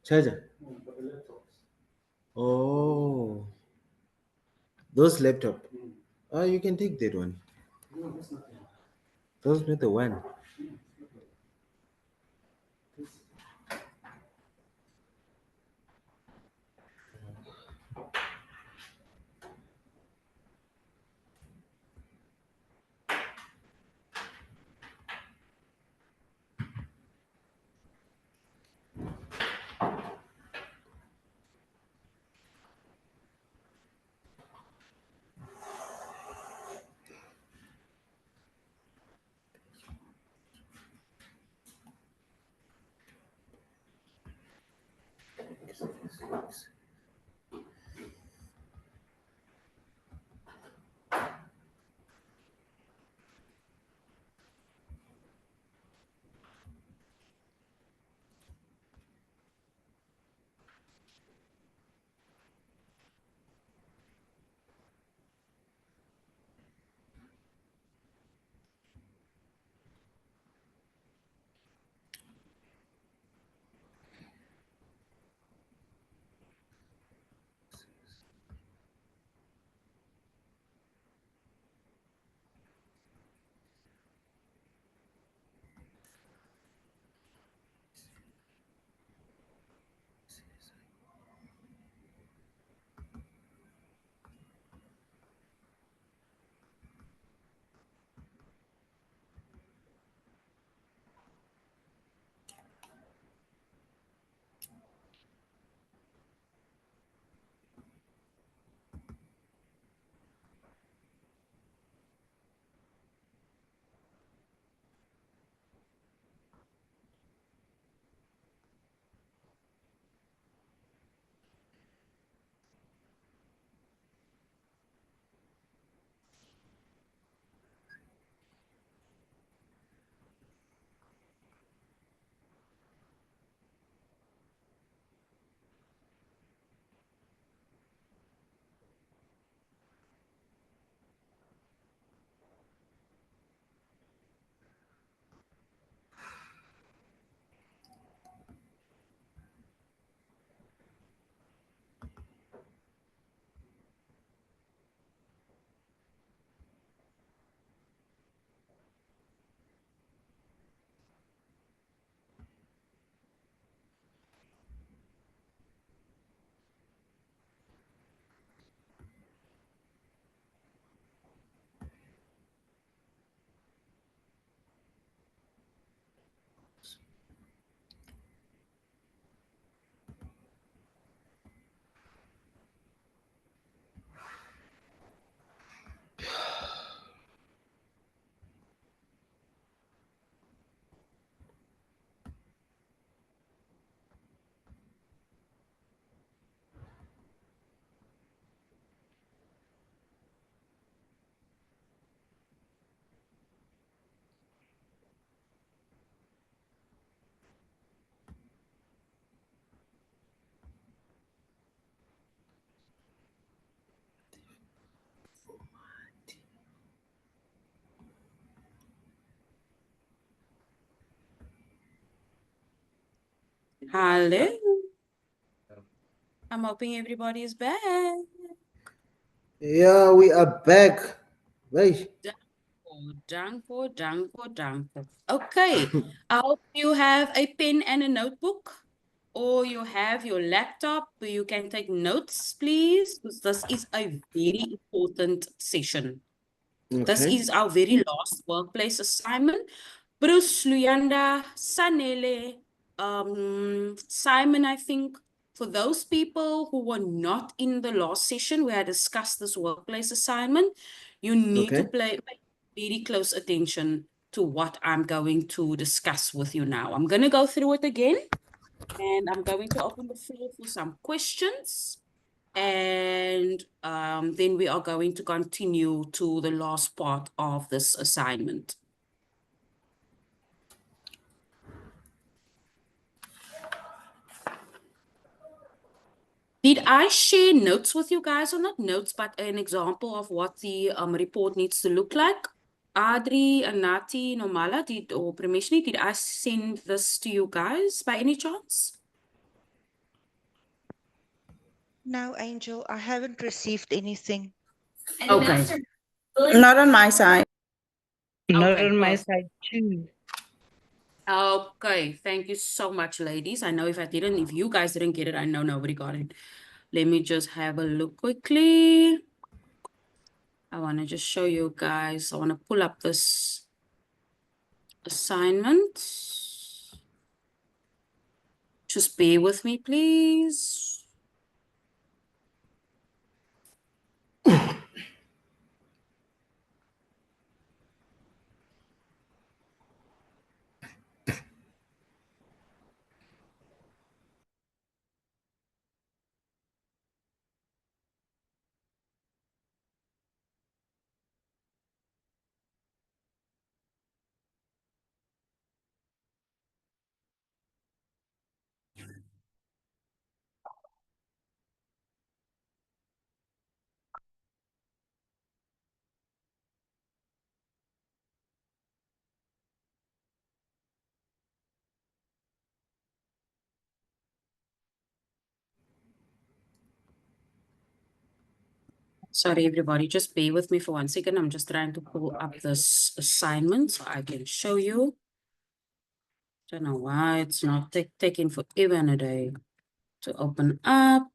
Charger. Oh, those laptop. Oh, you can take that one. Those not the one. Hello. I'm hoping everybody is back. Yeah, we are back. Right. Danko. Okay, I hope you have a pen and a notebook, or you have your laptop where you can take notes, please, because this is a very important session. This Okay. is our very last workplace assignment. Bruce, Luyanda, Sanele, Simon, I think, for those people who were not in the last session where I discussed this workplace assignment, you need to pay very close attention to what I'm going to discuss with you now. I'm going to go through it again, and I'm going to open the floor for some questions. And then we are going to continue to the last part of this assignment. Did I share notes with you guys, or not notes, but an example of what the report needs to look like? Adri, Anati, Nomala, or Prameshni, did I send this to you guys by any chance? No, Angel, I haven't received anything. Okay. Not on my side. Not Okay, on my perfect. side too. Okay, thank you so much, ladies. I know if you guys didn't get it, I know nobody got it. Let me just have a look quickly. I want to just show you guys. I want to pull up this assignment. Just bear with me, please. Sorry, everybody, just bear with me for 1 second. I'm just trying to pull up this assignment so I can show you. Don't know why it's not taking forever and a day to open up.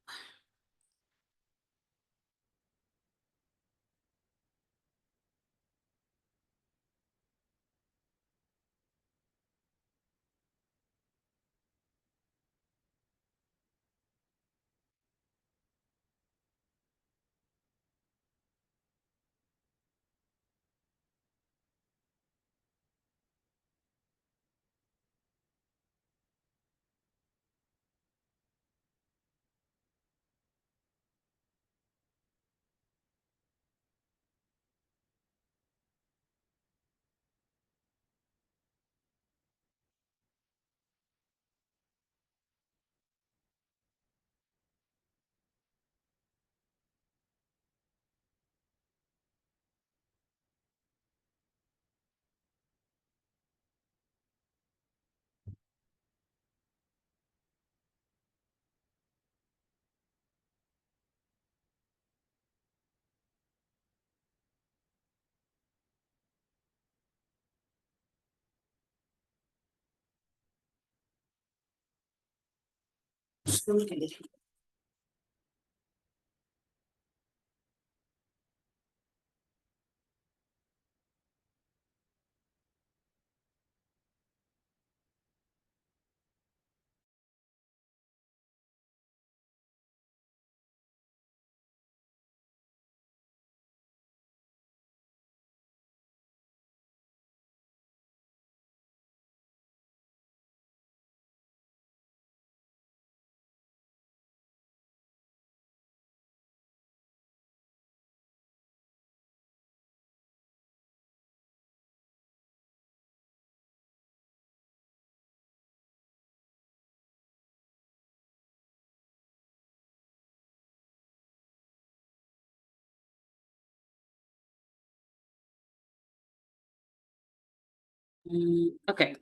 Okay.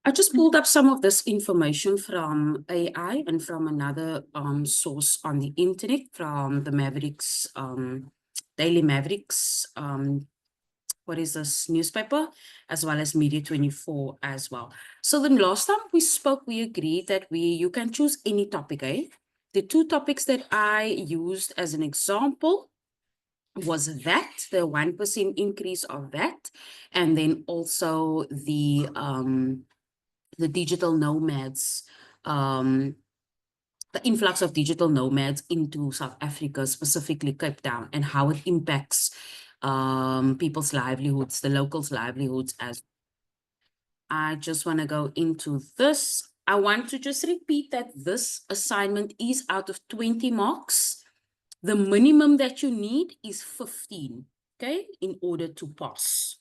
I just pulled up some of this information from AI and from another source on the internet from the Mavericks, Daily Mavericks, what is this newspaper, as well as Media 24 as well. So then last time we spoke, we agreed that you can choose any topic, eh? The two topics that I used as an example was that, the 1% increase of that, and then also the digital nomads, the influx of digital nomads into South Africa, specifically Cape Town, and how it impacts people's livelihoods, the locals' livelihoods. As I just want to go into this. I want to just repeat that this assignment is out of 20 marks. The minimum that you need is 15, okay, in order to pass.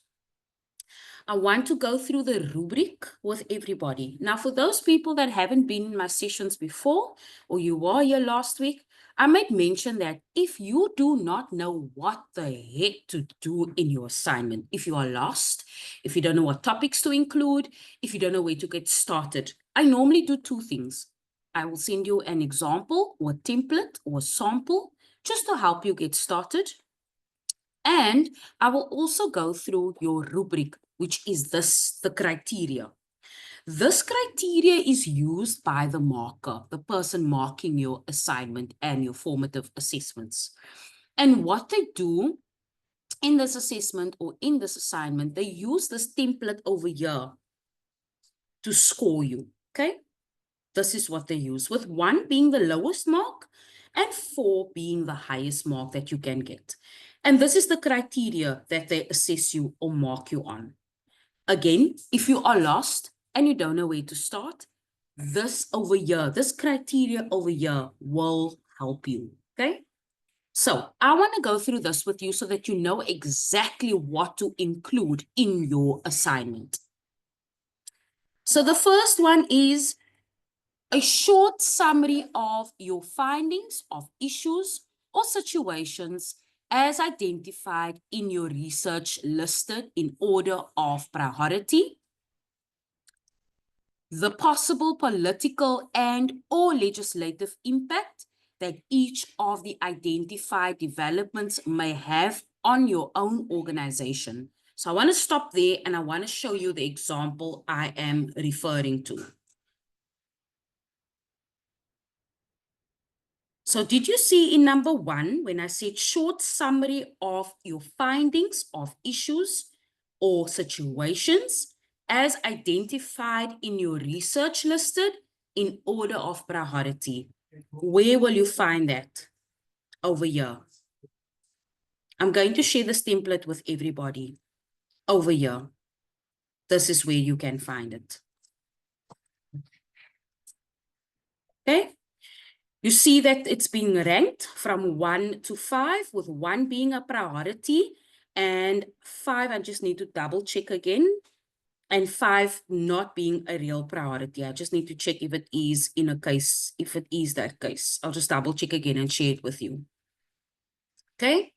I want to go through the rubric with everybody. Now, for those people that haven't been in my sessions before, or you were here last week, I might mention that if you do not know what the heck to do in your assignment, if you are lost, if you don't know what topics to include, if you don't know where to get started, I normally do two things. I will send you an example or a template or a sample just to help you get started. And I will also go through your rubric, which is the criteria. This criteria is used by the marker, the person marking your assignment and your formative assessments. And what they do in this assessment or in this assignment, they use this template over here to score you, okay? This is what they use, with 1 being the lowest mark and 4 being the highest mark that you can get. And this is the criteria that they assess you or mark you on. Again, if you are lost and you don't know where to start, this over here, this criteria over here will help you, okay? So I want to go through this with you so that you know exactly what to include in your assignment. So the first one is a short summary of your findings of issues or situations as identified in your research listed in order of priority, the possible political and or legislative impact that each of the identified developments may have on your own organization. So I want to stop there and I want to show you the example I am referring to. So did you see in number 1, when I said short summary of your findings of issues or situations as identified in your research listed in order of priority? Where will you find that? Over here. I'm going to share this template with everybody. Over here. This is where you can find it. Okay. You see that it's being ranked from 1 to 5, with 1 being a priority and 5, I just need to double check again, and 5 not being a real priority. I just need to check if it is in a case, if it is that case. I'll just double check again and share it with you. Okay?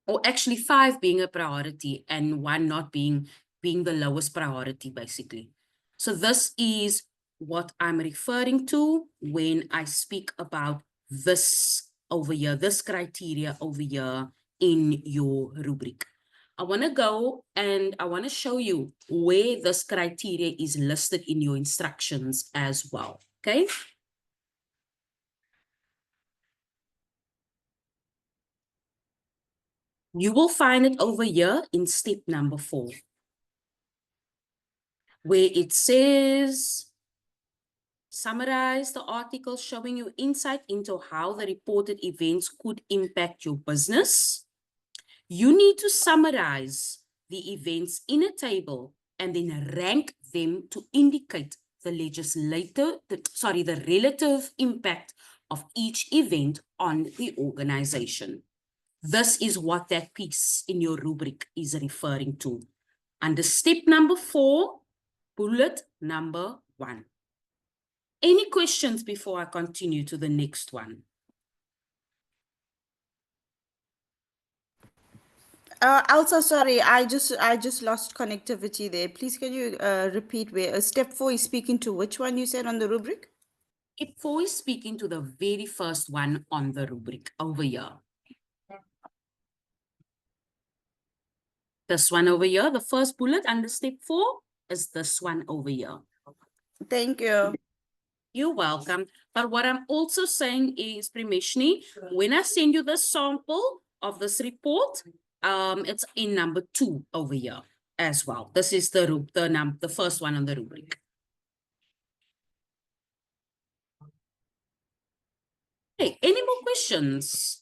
Or actually 5 being a priority and 1 not being the lowest priority, basically. So this is what I'm referring to when I speak about this over here, this criteria over here in your rubric. I want to go and I want to show you where this criteria is listed in your instructions as well, okay? You will find it over here in step number 4, where it says, summarize the article showing you insight into how the reported events could impact your business. You need to summarize the events in a table and then rank them to indicate the relative impact of each event on the organization. This is what that piece in your rubric is referring to. Under step number 4, bullet number 1. Any questions before I continue to the next one? Also, sorry, I just lost connectivity there. Please, can you repeat where step 4 is speaking to which one you said on the rubric? Step 4 is speaking to the very first one on the rubric over here. This one over here, the first bullet under step 4 is this one over here. Thank you. You're welcome. But what I'm also saying is, Primeshni, when I send you the sample of this report, it's in number 2 over here as well. This is the first one on the rubric. Hey, any more questions?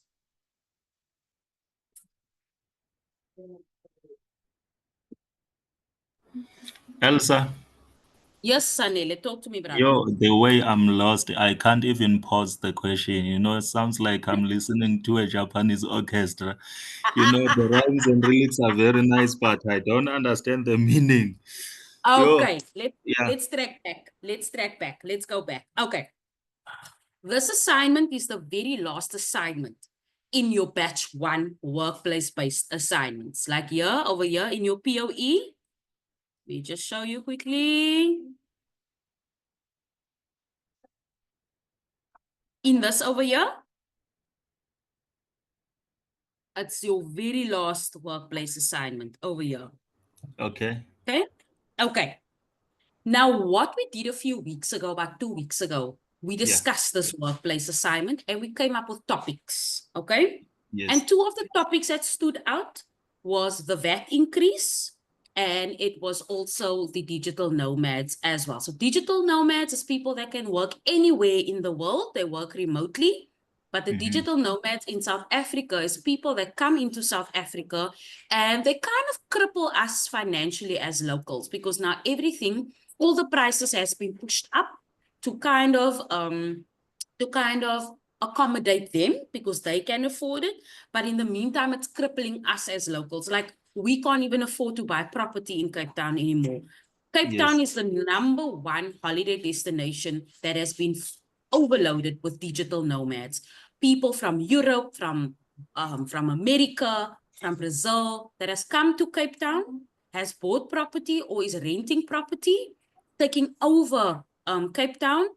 Elsa. Yes, Sanele, talk to me, brother. Yo, the way I'm lost, I can't even pause the question. You know, it sounds like I'm listening to a Japanese orchestra. You know, the rhymes and lyrics are very nice, but I don't understand the meaning. Okay, Yo, let's track back. Let's track back. Let's go back. Okay. This assignment is the very last assignment in your batch 1 workplace-based assignments. Like here, over here in your POE. We just show you quickly. In this over here, it's your very last workplace assignment over here. Okay. Okay? Okay. Now, what we did a few weeks ago, about 2 weeks ago, we discussed this workplace assignment and we came up with topics. Okay? Yes. And 2 of the topics that stood out was the VAT increase, and it was also the digital nomads as well. So digital nomads is people that can work anywhere in the world. They work remotely. But the digital nomads in South Africa is people that come into South Africa and they kind of cripple us financially as locals, because now everything, all the prices has been pushed up to kind of accommodate them because they can afford it. But in the meantime, it's crippling us as locals. Like, we can't even afford to buy property in Cape Town anymore. Cape Town is the #1 holiday destination that has been overloaded with digital nomads. People from Europe, from America, from Brazil, that has come to Cape Town, has bought property or is renting property, taking over Cape Town,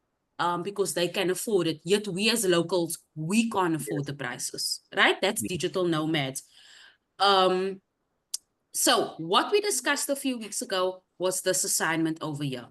because they can afford it. Yet we as locals, we can't afford the prices, right? That's digital nomads. So what we discussed a few weeks ago was this assignment over here.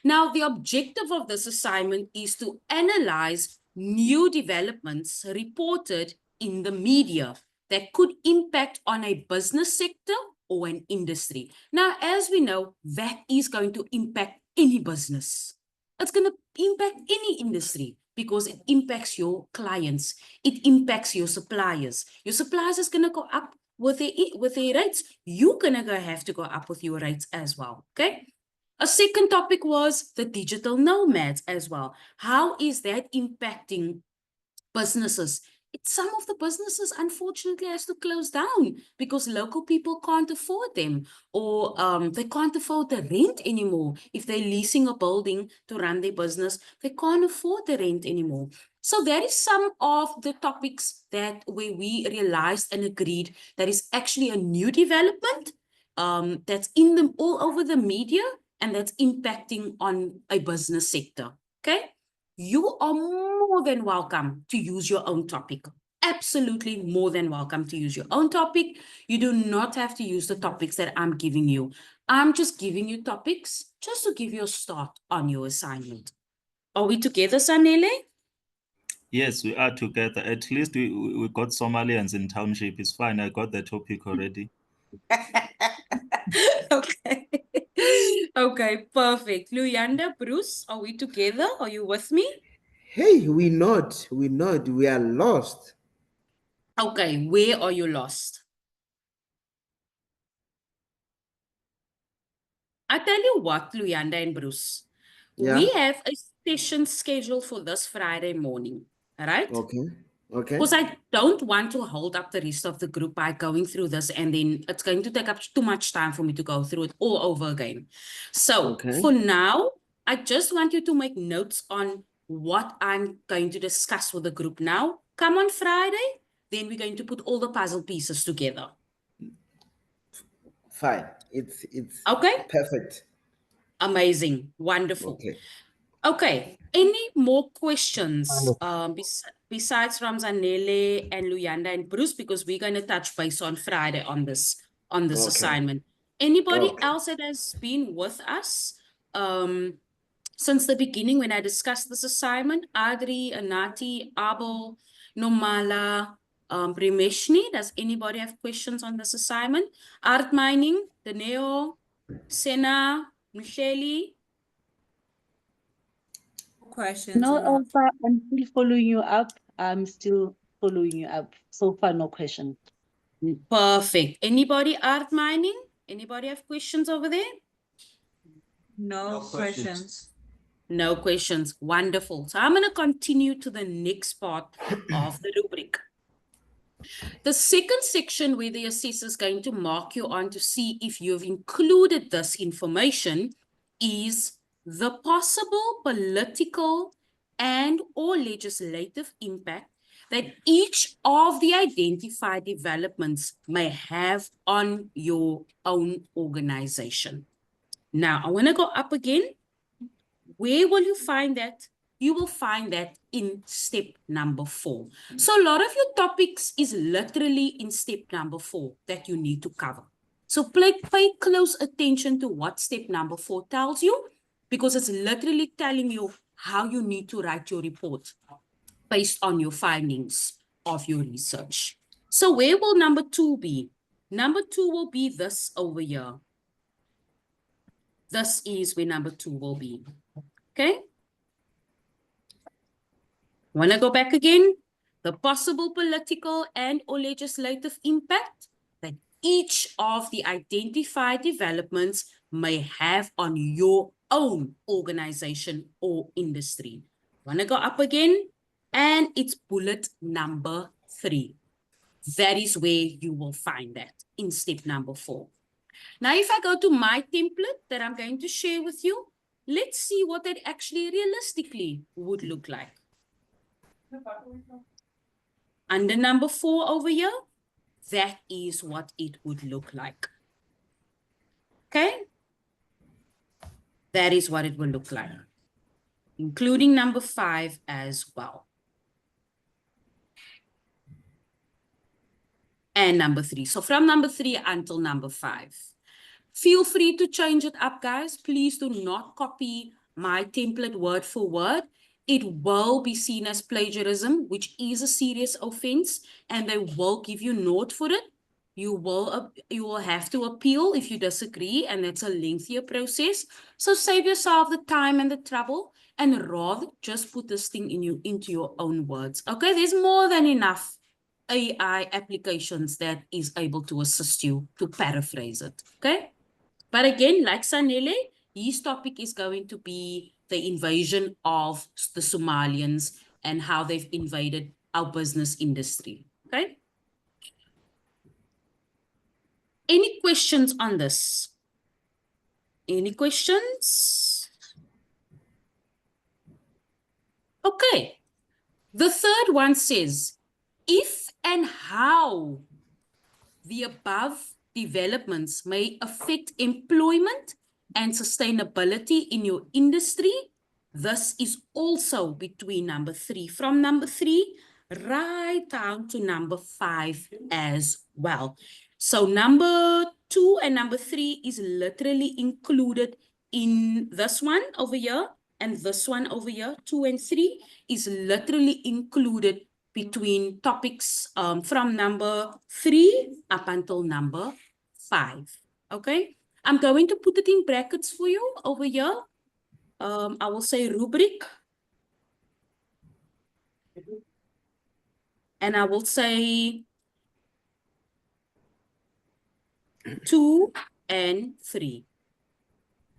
Now, the objective of this assignment is to analyze new developments reported in the media that could impact on a business sector or an industry. Now, as we know, that is going to impact any business. It's going to impact any industry because it impacts your clients. It impacts your suppliers. Your suppliers is going to go up with their rates. You're going to have to go up with your rates as well, okay? A second topic was the digital nomads as well. How is that impacting businesses? Some of the businesses, unfortunately, has to close down because local people can't afford them, or they can't afford the rent anymore. If they're leasing a building to run their business, they can't afford the rent anymore. So that is some of the topics that where we realized and agreed that is actually a new development that's in them all over the media, and that's impacting on a business sector, okay? You are more than welcome to use your own topic. Absolutely more than welcome to use your own topic. You do not have to use the topics that I'm giving you. I'm just giving you topics just to give you a start on your assignment. Are we together, Sanele? Yes, we are together. At least we got Somalians in township. It's fine. I got the topic already. Okay. Okay, perfect. Luyanda, Bruce, are we together? Are you with me? Hey, we not. We are lost. Okay, where are you lost? I tell you what, Luyanda and Bruce, we have a session scheduled for this Friday morning, all right? Okay. Because I don't want to hold up the rest of the group by going through this, and then it's going to take up too much time for me to go through it all over again. So for now, I just want you to make notes on what I'm going to discuss with the group now. Come on Friday, then we're going to put all the puzzle pieces together. Fine. It's okay. Perfect. Amazing. Wonderful. Okay. Okay. Any more questions besides from Zanele and Luyanda and Bruce, because we're going to touch base on Friday on this assignment. Anybody else that has been with us since the beginning when I discussed this assignment? Adri, Anati, Abel, Nomala, Primeshni. Does anybody have questions on this assignment? Art Mining, Daneo, Sena, Michele? Questions. No, Elsa, I'm still following you up. I'm still following you up. So far, no question. Perfect. Anybody art mining? Anybody have questions over there? No questions. No questions. Wonderful. So I'm going to continue to the next part of the rubric. The second section where the assessor is going to mark you on to see if you've included this information is the possible political and or legislative impact that each of the identified developments may have on your own organization. Now, I want to go up again. Where will you find that? You will find that in step number 4. So a lot of your topics is literally in step number 4 that you need to cover. So pay close attention to what step number 4 tells you, because it's literally telling you how you need to write your report based on your findings of your research. So where will number 2 be? Number 2 will be this over here. This is where number 2 will be. Okay? Want to go back again? The possible political and or legislative impact that each of the identified developments may have on your own organization or industry. Want to go up again? And it's bullet number 3. That is where you will find that in step number 4. Now, if I go to my template that I'm going to share with you, let's see what that actually realistically would look like. Under number 4 over here, that is what it would look like. Okay? That is what it will look like, including number 5 as well. And number 3. So from number 3 until number 5. Feel free to change it up, guys. Please do not copy my template word for word. It will be seen as plagiarism, which is a serious offense, and they will give you note for it. You will have to appeal if you disagree, and that's a lengthier process. So save yourself the time and the trouble, and rather just put this thing into your own words. Okay, there's more than enough AI applications that is able to assist you to paraphrase it. Okay, but again, like Sanele, his topic is going to be the invasion of the Somalians and how they've invaded our business industry. Okay. Any questions on this? Any questions? Okay. The third one says, if and how the above developments may affect employment and sustainability in your industry, this is also between number 3. From number 3 right down to number 5 as well. So number 2 and number 3 is literally included in this one over here, and this one over here, 2 and 3, is literally included between topics from number 3 up until number 5. Okay, I'm going to put it in brackets for you over here. I will say rubric. And I will say 2 and 3.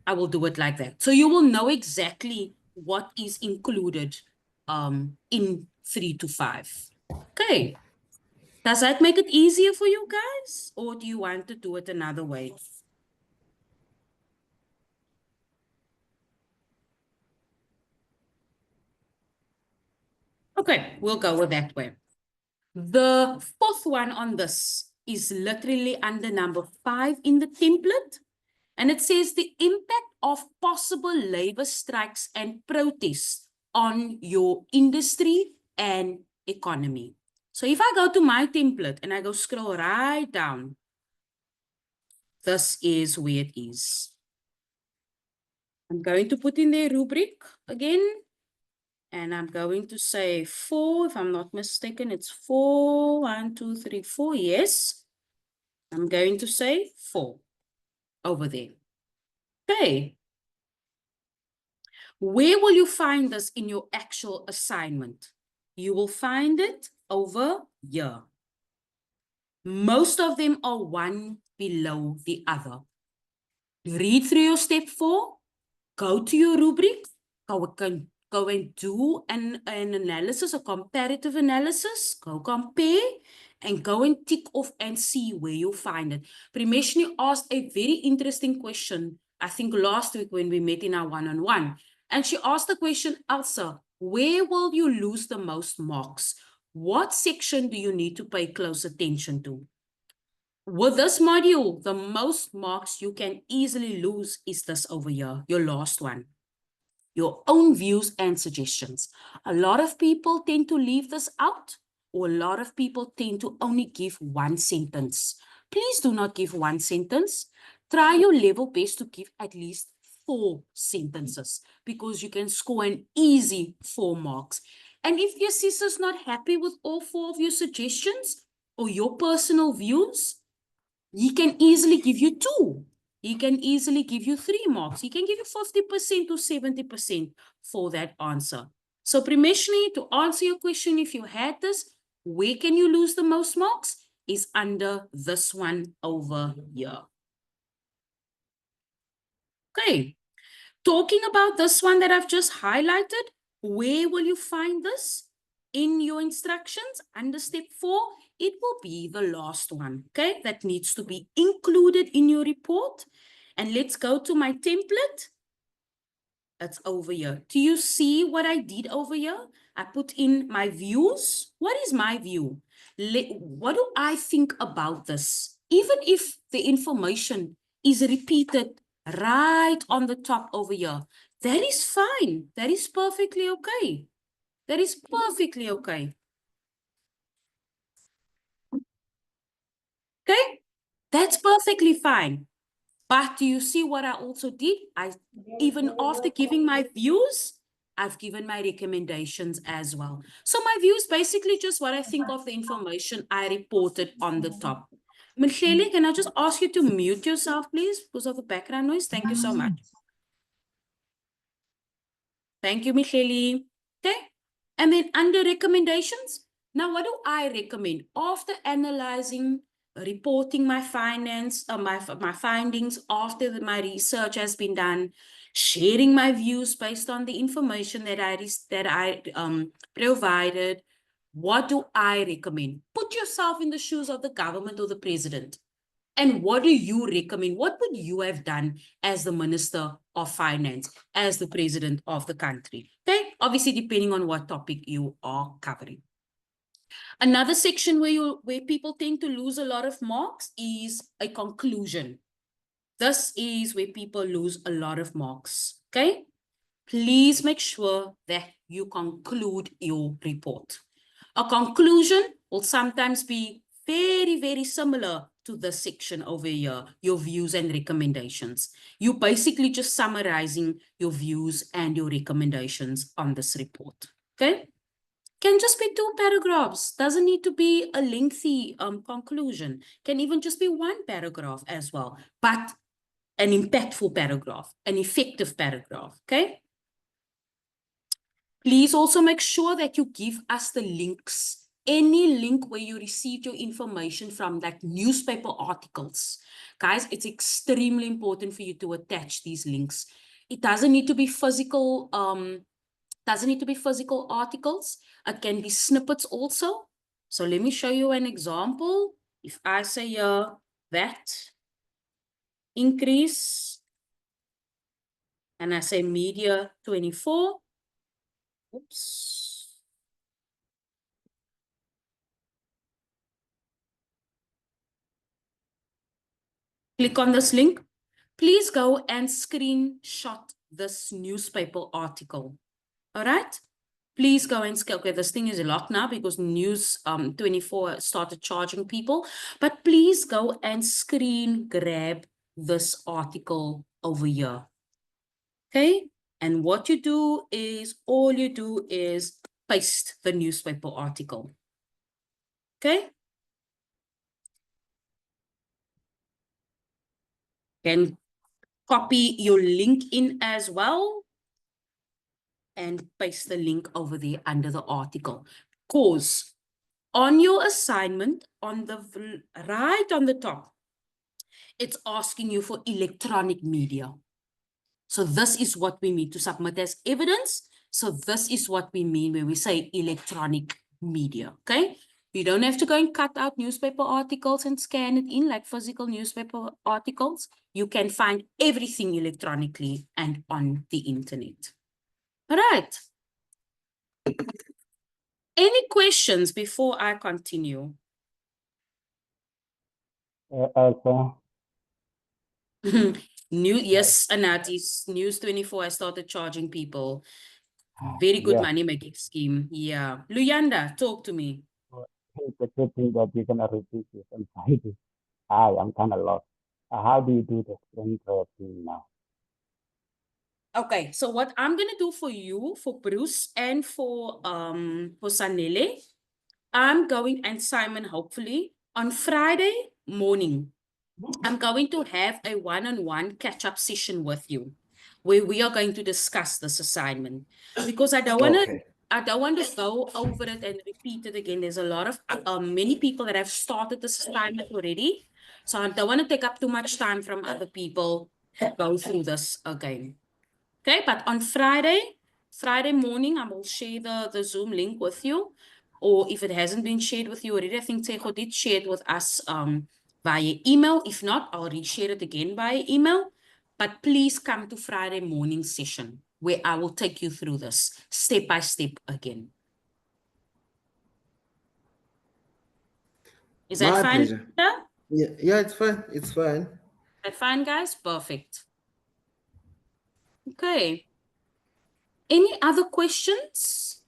I will do it like that. So you will know exactly what is included in 3 to 5. Okay. Does that make it easier for you guys? Or do you want to do it another way? Okay, we'll go with that way. The fourth one on this is literally under number 5 in the template. And it says the impact of possible labor strikes and protests on your industry and economy. So if I go to my template and I go scroll right down, this is where it is. I'm going to put in the rubric again. And I'm going to say 4, if I'm not mistaken, it's 4, 1, 2, 3, 4, yes. I'm going to say 4 over there. Okay. Where will you find this in your actual assignment? You will find it over here. Most of them are one below the other. Read through your step 4, go to your rubric, go and do an analysis, a comparative analysis, go compare, and go and tick off and see where you find it. Primeshni asked a very interesting question, I think last week when we met in our one-on-one, and she asked the question, Elsa, Where will you lose the most marks? What section do you need to pay close attention to? With this module, the most marks you can easily lose is this over here, your last one. Your own views and suggestions. A lot of people tend to leave this out, or a lot of people tend to only give one sentence. Please do not give one sentence. Try your level best to give at least 4 sentences, because you can score an easy 4 marks. And if your sister's not happy with all 4 of your suggestions or your personal views, he can easily give you 2. He can easily give you 3 marks. He can give you 50% to 70% for that answer. So Primeshni, to answer your question, if you had this, where can you lose the most marks? Is under this one over here. Okay. Talking about this one that I've just highlighted, where will you find this? In your instructions under step 4, it will be the last one, okay? That needs to be included in your report. And let's go to my template. It's over here. Do you see what I did over here? I put in my views. What is my view? What do I think about this? Even if the information is repeated right on the top over here, that is fine. That is perfectly okay. That is perfectly okay. Okay? That's perfectly fine. But do you see what I also did? Even after giving my views, I've given my recommendations as well. So my views basically just what I think of the information I reported on the top. Michele, can I just ask you to mute yourself, please, because of the background noise? Thank you so much. Thank you, Michele. Okay. And then under recommendations, now what do I recommend? After analyzing, reporting my my findings, after my research has been done, sharing my views based on the information that I provided, what do I recommend? Put yourself in the shoes of the government or the president. And what do you recommend? What would you have done as the Minister of Finance, as the President of the country? Okay, obviously depending on what topic you are covering. Another section where people tend to lose a lot of marks is a conclusion. This is where people lose a lot of marks. Okay, please make sure that you conclude your report. A conclusion will sometimes be very, very similar to this section over here, your views and recommendations. You're basically just summarizing your views and your recommendations on this report, okay? Can just be 2 paragraphs. Doesn't need to be a lengthy conclusion. Can even just be 1 paragraph as well, but an impactful paragraph, an effective paragraph, okay? Please also make sure that you give us the links, any link where you received your information from, like newspaper articles. Guys, it's extremely important for you to attach these links. It doesn't need to be physical, articles. It can be snippets also. So let me show you an example. If I say that increase, and I say media 24, oops. Click on this link. Please go and screenshot this newspaper article. All right? Please go and okay, this thing is locked now because News 24 started charging people. But please go and screen grab this article over here. Okay? And what you do is, all you do is paste the newspaper article. Okay? Then copy your link in as well and paste the link over there under the article. Because on your assignment, on the right on the top, it's asking you for electronic media. So this is what we need to submit as evidence. So this is what we mean when we say electronic media, okay? You don't have to go and cut out newspaper articles and scan it in like physical newspaper articles. You can find everything electronically and on the internet. All right. Any questions before I continue? Elsa, Yes, Anatis, News 24 has started charging people. Very good yeah, money-making scheme. Yeah. Luyanda, talk to me. it's a good thing that you're gonna repeat this on Friday. I'm kind of lost. How do you do the spring prayer thing now? Okay, so what I'm gonna do for you, for Bruce, and for Sanele, I'm going, and Simon, hopefully, on Friday morning, I'm going to have a one-on-one catch-up session with you, where we are going to discuss this assignment. Because I don't want to Okay. go over it and repeat it again. There's a lot of many people that have started this assignment already. So I don't want to take up too much time from other people to go through this again. Okay, but on Friday morning, I will share the Zoom link with you. Or if it hasn't been shared with you already, I think Tego did share it with us via email. If not, I'll reshare it again via email. But please come to Friday morning session where I will take you through this step by step again. Is that My fine? pleasure. Yeah, it's fine. It's fine. Is that fine, guys? Perfect. Okay. Any other questions?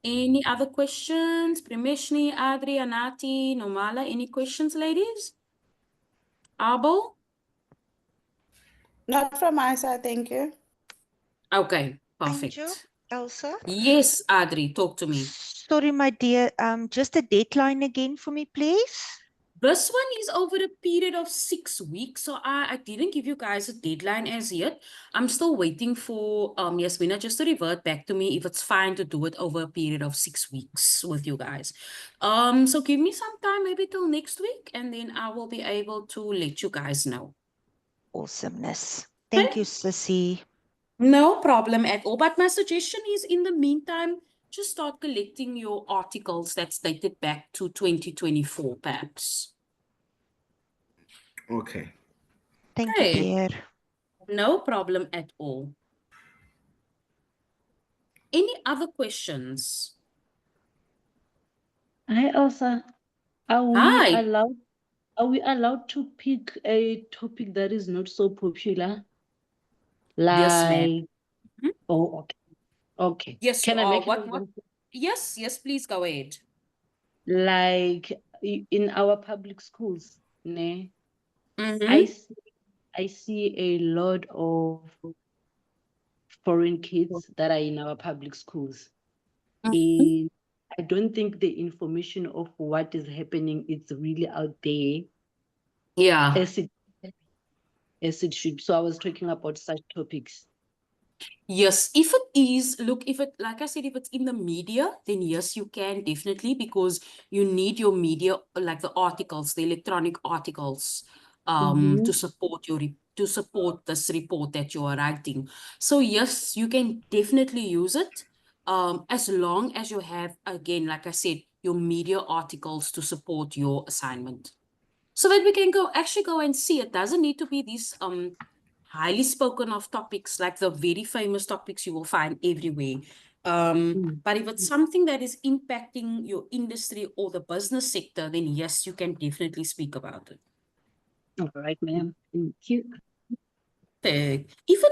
Any other questions? Primeshni, Adri, Anati, Nomala, any questions, ladies? Abel? Not from my side, thank you. Okay, Angel, perfect. Elsa. Yes, Adri, talk to me. Sorry, my dear. Just a deadline again for me, please. This one is over a period of 6 weeks, so I didn't give you guys a deadline as yet. I'm still waiting for Yasmina just to revert back to me if it's fine to do it over a period of 6 weeks with you guys. So give me some time, maybe till next week, and then I will be able to let you guys know. Awesomeness. Thank you, Sissy. No problem at all. But my suggestion is, in the meantime, just start collecting your articles that's dated back to 2024, perhaps. Okay. Thank you, dear. No problem at all. Any other questions? Hi, Elsa. Hi. Are we allowed to pick a topic that is not so popular? Yes, ma'am. Like, oh, okay. Okay. Yes, you Can I are. make it? What? Yes, please go ahead. Like in our public schools, ne? Mm-hmm. I see a lot of foreign kids that are in our public schools. And I don't think the information of what is happening is really out there. Yeah. As it should. So I was talking about such topics. Yes, if it is, look, if it, like I said, if it's in the media, then yes, you can definitely, because you need your media, like the articles, the electronic articles, to support this report that you are writing. So yes, you can definitely use it, as long as you have, again, like I said, your media articles to support your assignment. So that we can actually go and see. It doesn't need to be these highly spoken of topics, like the very famous topics you will find everywhere. But if it's something that is impacting your industry or the business sector, then yes, you can definitely speak about it. All right, ma'am. Thank you. Even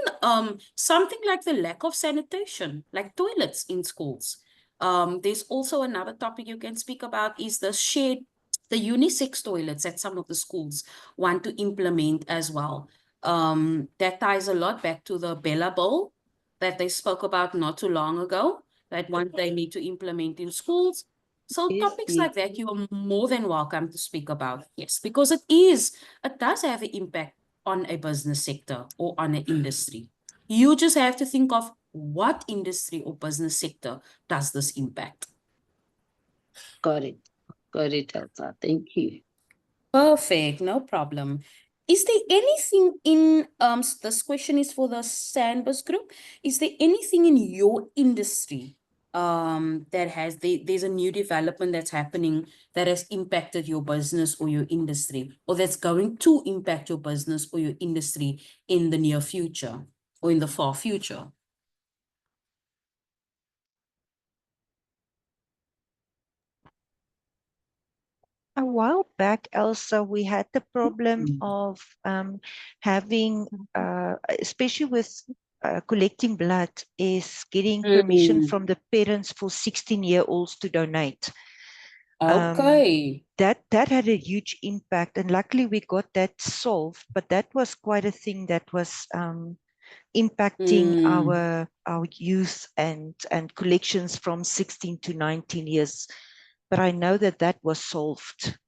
something like the lack of sanitation, like toilets in schools. There's also another topic you can speak about, is the unisex toilets that some of the schools want to implement as well. That ties a lot back to the Bella Bowl that they spoke about not too long ago, that one they need to implement in schools. So topics like that, you are more than welcome to speak about. Yes, because it does have an impact on a business sector or on an industry. You just have to think of what industry or business sector does this impact. Got it, Elsa. Thank you. Perfect, no problem. Is there anything in, this question is for the Sandbus group. Is there anything in your industry there's a new development that's happening that has impacted your business or your industry, or that's going to impact your business or your industry in the near future or in the far future? A while back, Elsa, we had the problem of having, especially with collecting blood, is getting permission from the parents for 16-year-olds to donate. Okay. That had a huge impact, and luckily we got that solved, but that was quite a thing that was impacting our youth and collections from 16 to 19 years. But I know that was solved.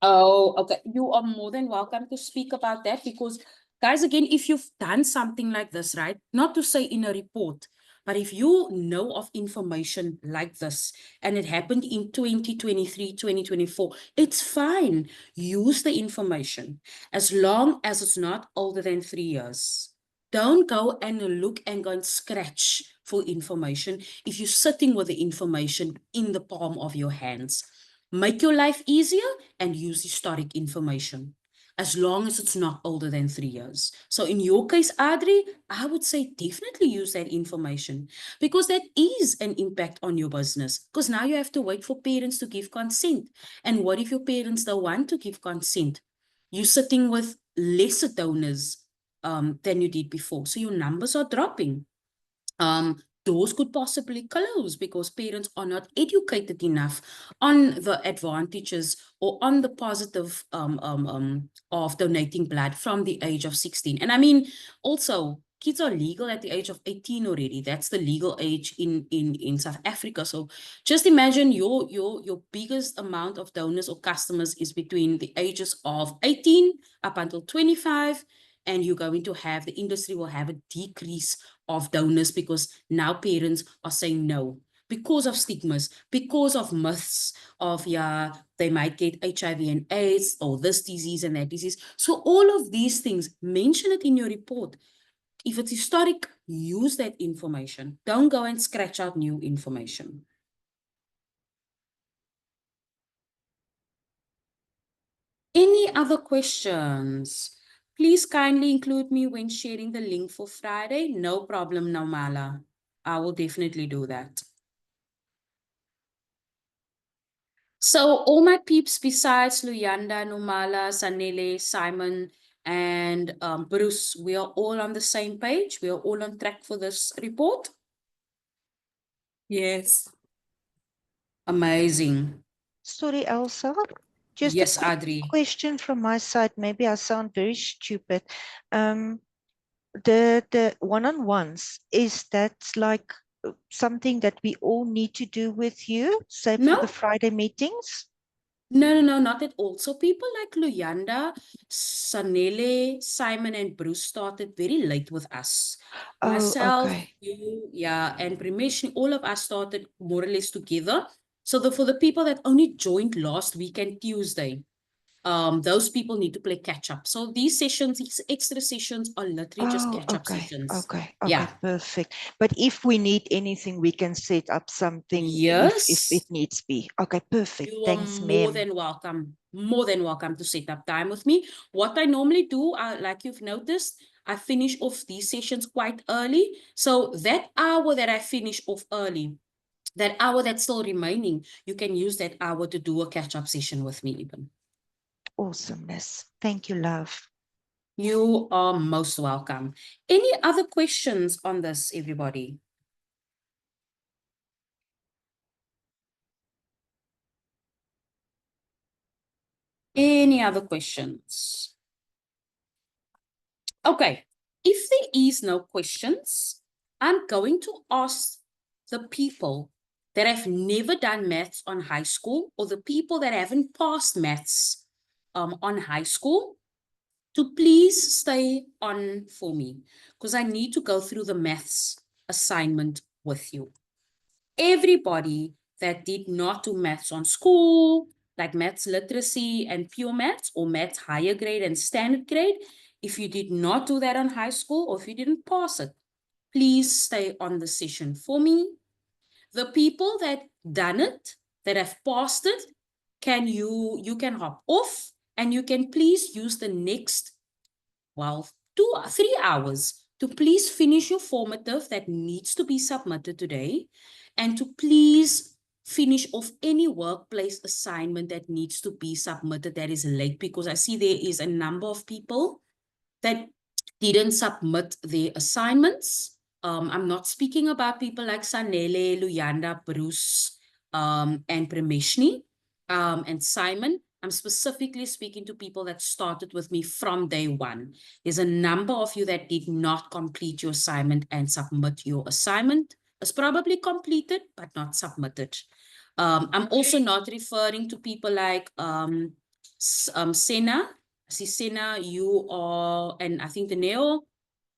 Oh, okay. You are more than welcome to speak about that, because, guys, again, if you've done something like this, right, not to say in a report, but if you know of information like this and it happened in 2023, 2024, it's fine. Use the information as long as it's not older than 3 years. Don't go and look and go and scratch for information if you're sitting with the information in the palm of your hands. Make your life easier and use historic information, as long as it's not older than 3 years. So in your case, Adri, I would say definitely use that information, because that is an impact on your business, because now you have to wait for parents to give consent. And what if your parents don't want to give consent? You're sitting with lesser donors than you did before. So your numbers are dropping. Doors could possibly close because parents are not educated enough on the advantages or on the positive of donating blood from the age of 16. And I mean, also, kids are legal at the age of 18 already. That's the legal age in South Africa. So just imagine your biggest amount of donors or customers is between the ages of 18 up until 25. And you're going to have, the industry will have a decrease of donors, because now parents are saying no because of stigmas, because of myths of, yeah, they might get HIV and AIDS or this disease and that disease. So all of these things, mention it in your report. If it's historic, use that information. Don't go and scratch out new information. Any other questions? Please kindly include me when sharing the link for Friday. No problem, Nomala. I will definitely do that. So all my peeps besides Luyanda, Nomala, Sanele, Simon, and Bruce, we are all on the same page. We are all on track for this report. Yes. Amazing. Sorry, Elsa. Just Yes, a quick Adri. question from my side. Maybe I sound very stupid. The one-on-ones, is that like something that we all need to do with you, say for the Friday meetings? No, not at all. So people like Luyanda, Sanele, Simon, and Bruce started very late with us. Myself, okay. you, yeah, and Primesh, all of us started more or less together. So for the people that only joined last weekend, Tuesday, those people need to play catch up. So these sessions, these extra sessions are literally just catch up sessions. Okay, Yeah. perfect. But if we need anything, we can set up something if it needs be. Okay, perfect. You Thanks, are ma'am. more than welcome to set up time with me. What I normally do, like you've noticed, I finish off these sessions quite early. So that hour that I finish off early, that hour that's still remaining, you can use that hour to do a catch-up session with me even. Awesomeness. Thank you, love. You are most welcome. Any other questions on this, everybody? Any other questions? Okay, if there is no questions, I'm going to ask the people that have never done maths on high school, or the people that haven't passed maths on high school, to please stay on for me, because I need to go through the maths assignment with you. Everybody that did not do maths on school, like maths literacy and pure maths, or maths higher grade and standard grade, if you did not do that on high school, or if you didn't pass it, please stay on the session for me. The people that done it, that have passed it, you can hop off and you can please use the next, well, 2 or 3 hours to please finish your formative that needs to be submitted today, and to please finish off any workplace assignment that needs to be submitted that is late, because I see there is a number of people that didn't submit their assignments. I'm not speaking about people like Sanele, Luyanda, Bruce, and Premeshni, and Simon. I'm specifically speaking to people that started with me from day one. There's a number of you that did not complete your assignment and submit your assignment. It's probably completed, but not submitted. I'm also not referring to people like Sena. See, Sena, you are, and I think the Neo,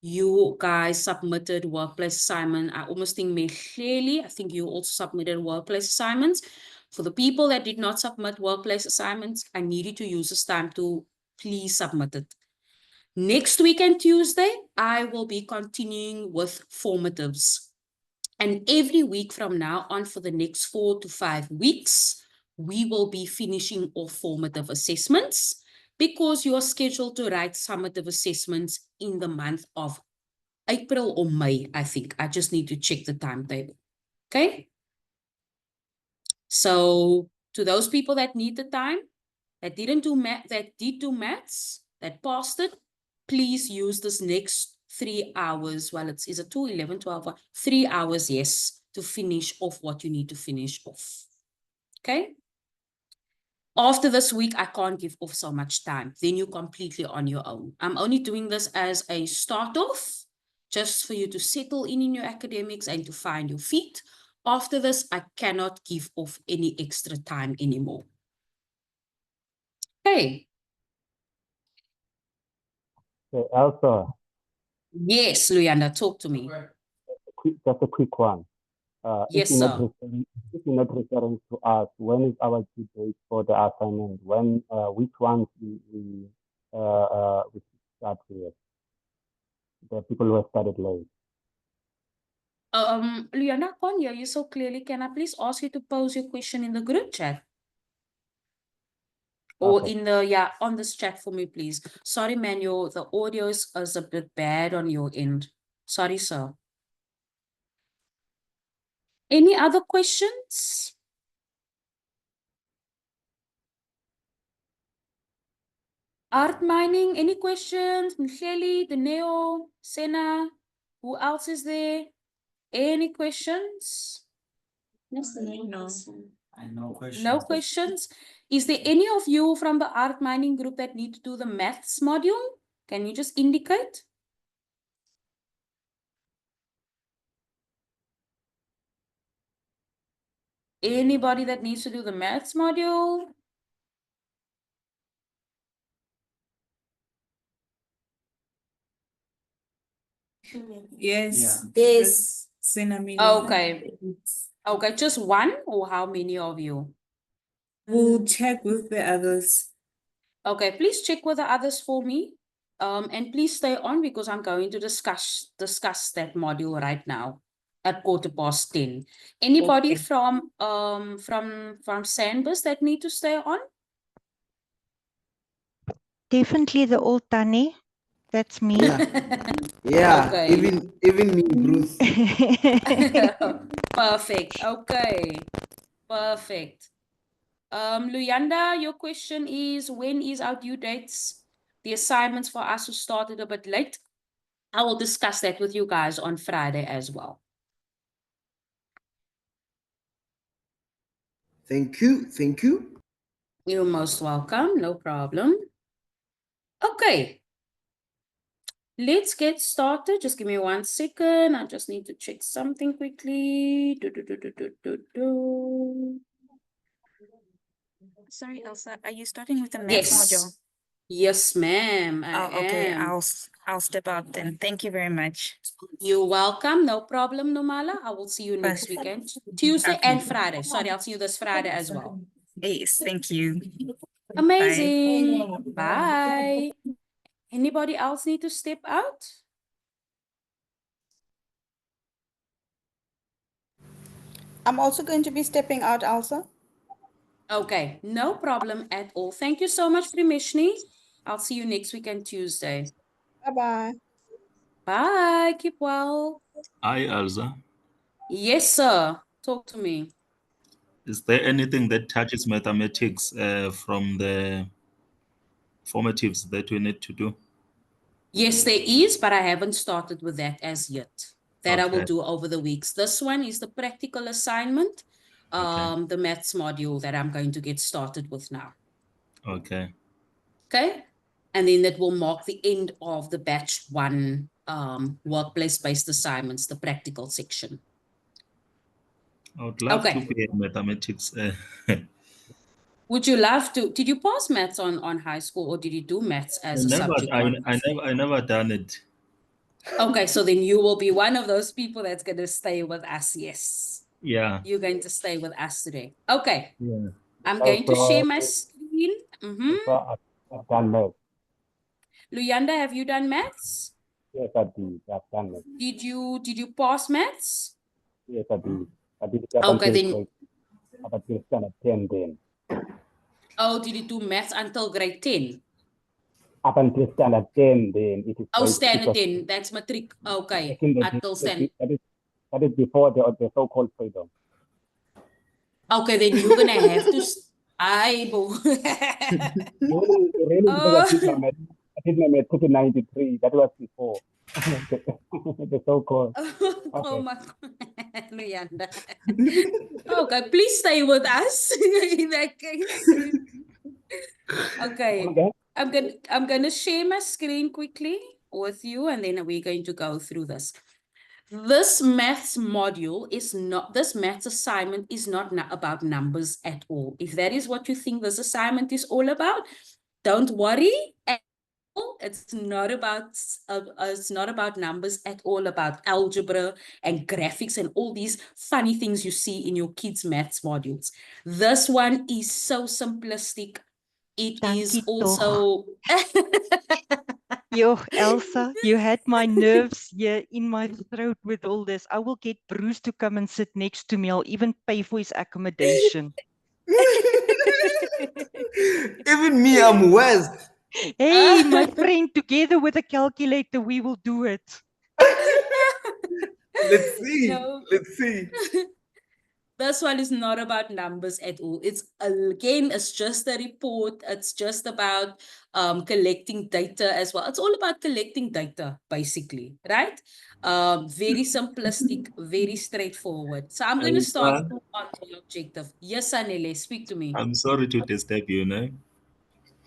you guys submitted workplace assignment. I almost think Mechleli, I think you also submitted workplace assignments. For the people that did not submit workplace assignments, I need you to use this time to please submit it. Next week and Tuesday, I will be continuing with formatives. And every week from now on for the next 4 to 5 weeks, we will be finishing off formative assessments, because you are scheduled to write summative assessments in the month of April or May, I think. I just need to check the timetable. Okay? So to those people that need the time, that didn't do math, that did do maths, that passed it, please use this next 3 hours. Well, is it 2, 11, 12, 3 hours, yes, to finish off what you need to finish off. Okay? After this week, I can't give off so much time. Then you're completely on your own. I'm only doing this as a start off, just for you to settle in your academics and to find your feet. After this, I cannot give off any extra time anymore. Okay. Okay, Elsa, Yes, Luyanda, talk to me. just a quick one. Yes, sir. If you're not referring to us, when is our due date for the assignment? When, which ones we start with? The people who have started late. Luyanda, I can't hear you so clearly. Can I please ask you to pose your question in the group chat? Or Okay. in the, yeah, on this chat for me, please. Sorry, man, the audio is a bit bad on your end. Sorry, sir. Any other questions? Art mining, any questions? Michele, Daneo, Sena, who else is there? Any questions? No. No questions. No questions. Is there any of you from the art mining group that need to do the maths module? Can you just indicate? Anybody that needs to do the maths module? Yes. Yeah. Yes. Okay. Okay, just one, or how many of you? We'll check with the others. Okay, please check with the others for me. And please stay on, because I'm going to discuss that module right now at 10:15. Anybody Okay. from Sandbus that need to stay on? Definitely the old Tani. That's me. Yeah, Okay. even me, Bruce. Perfect. Okay. Perfect. Luyanda, your question is, when is our due dates? The assignments for us who started a bit late. I will discuss that with you guys on Friday as well. Thank you. Thank you. You're most welcome. No problem. Okay. Let's get started. Just give me 1 second. I just need to check something quickly. Sorry, Elsa, are you starting with the maths Yes. module? Yes, ma'am. I Okay, am. I'll step out then. Thank you very much. You're welcome. No problem, Nomala. I will see you next weekend. Tuesday Okay. and Friday. Sorry, I'll see you this Friday as well. Yes, thank you. Amazing. Bye. Anybody else need to step out? I'm also going to be stepping out, Elsa. Okay, no problem at all. Thank you so much, Primishni. I'll see you next week on Tuesday. Bye-bye. Bye. Keep well. Hi, Elsa. Yes, sir. Talk to me. Is there anything that touches mathematics from the formatives that we need to do? Yes, there is, but I haven't started with that as yet. That I will Okay. do over the weeks. This one is the practical assignment, Okay. the maths module that I'm going to get started with now. Okay. Okay. And then that will mark the end of the batch one workplace-based assignments, the practical section. I would love to Okay. be in mathematics. Would you love to? Did you pass maths on high school, or did you do maths as a subject on? I never done it. Okay, so then you will be one of those people that's going to stay with us. Yes. Yeah. You're going to stay with us today. Okay. Yeah. I'm going to share Also, my screen. also I've done math. Luyanda, have you done maths? Yes, I did. I've done math. Did you pass maths? Yes, I did. I did it up Okay, until then. grade, up until standard 10 then. Oh, did you do maths until grade 10? Up until standard 10 then. It is Oh, grade, it standard was 10. That's matric. Okay. back in the day, Until standard. that is before the so-called freedom. Okay, then you're going to have to... Really, because I did my math in 93. That was before the so-called. Oh Okay. my God, Luyanda. Okay, please stay with us in that case. Okay, I'm gonna share my screen quickly with you, and then we're going to go through this. This maths module is not, this maths assignment is not about numbers at all. If that is what you think this assignment is all about, don't worry. It's not about numbers at all, about algebra and graphics and all these funny things you see in your kids' maths modules. This one is so simplistic. It is also... Yo, Elsa, you had my nerves here in my throat with all this. I will get Bruce to come and sit next to me. I'll even pay for his accommodation. Even me, I'm worse. Hey, my friend, together with a calculator, we will do it. Let's see. No. Let's see. This one is not about numbers at all. It's just a report. It's just about collecting data as well. It's all about collecting data, basically, right? Very simplistic, very straightforward. So I'm going to start on the objective. Yes, Anele, speak to me. I'm sorry to disturb you, no?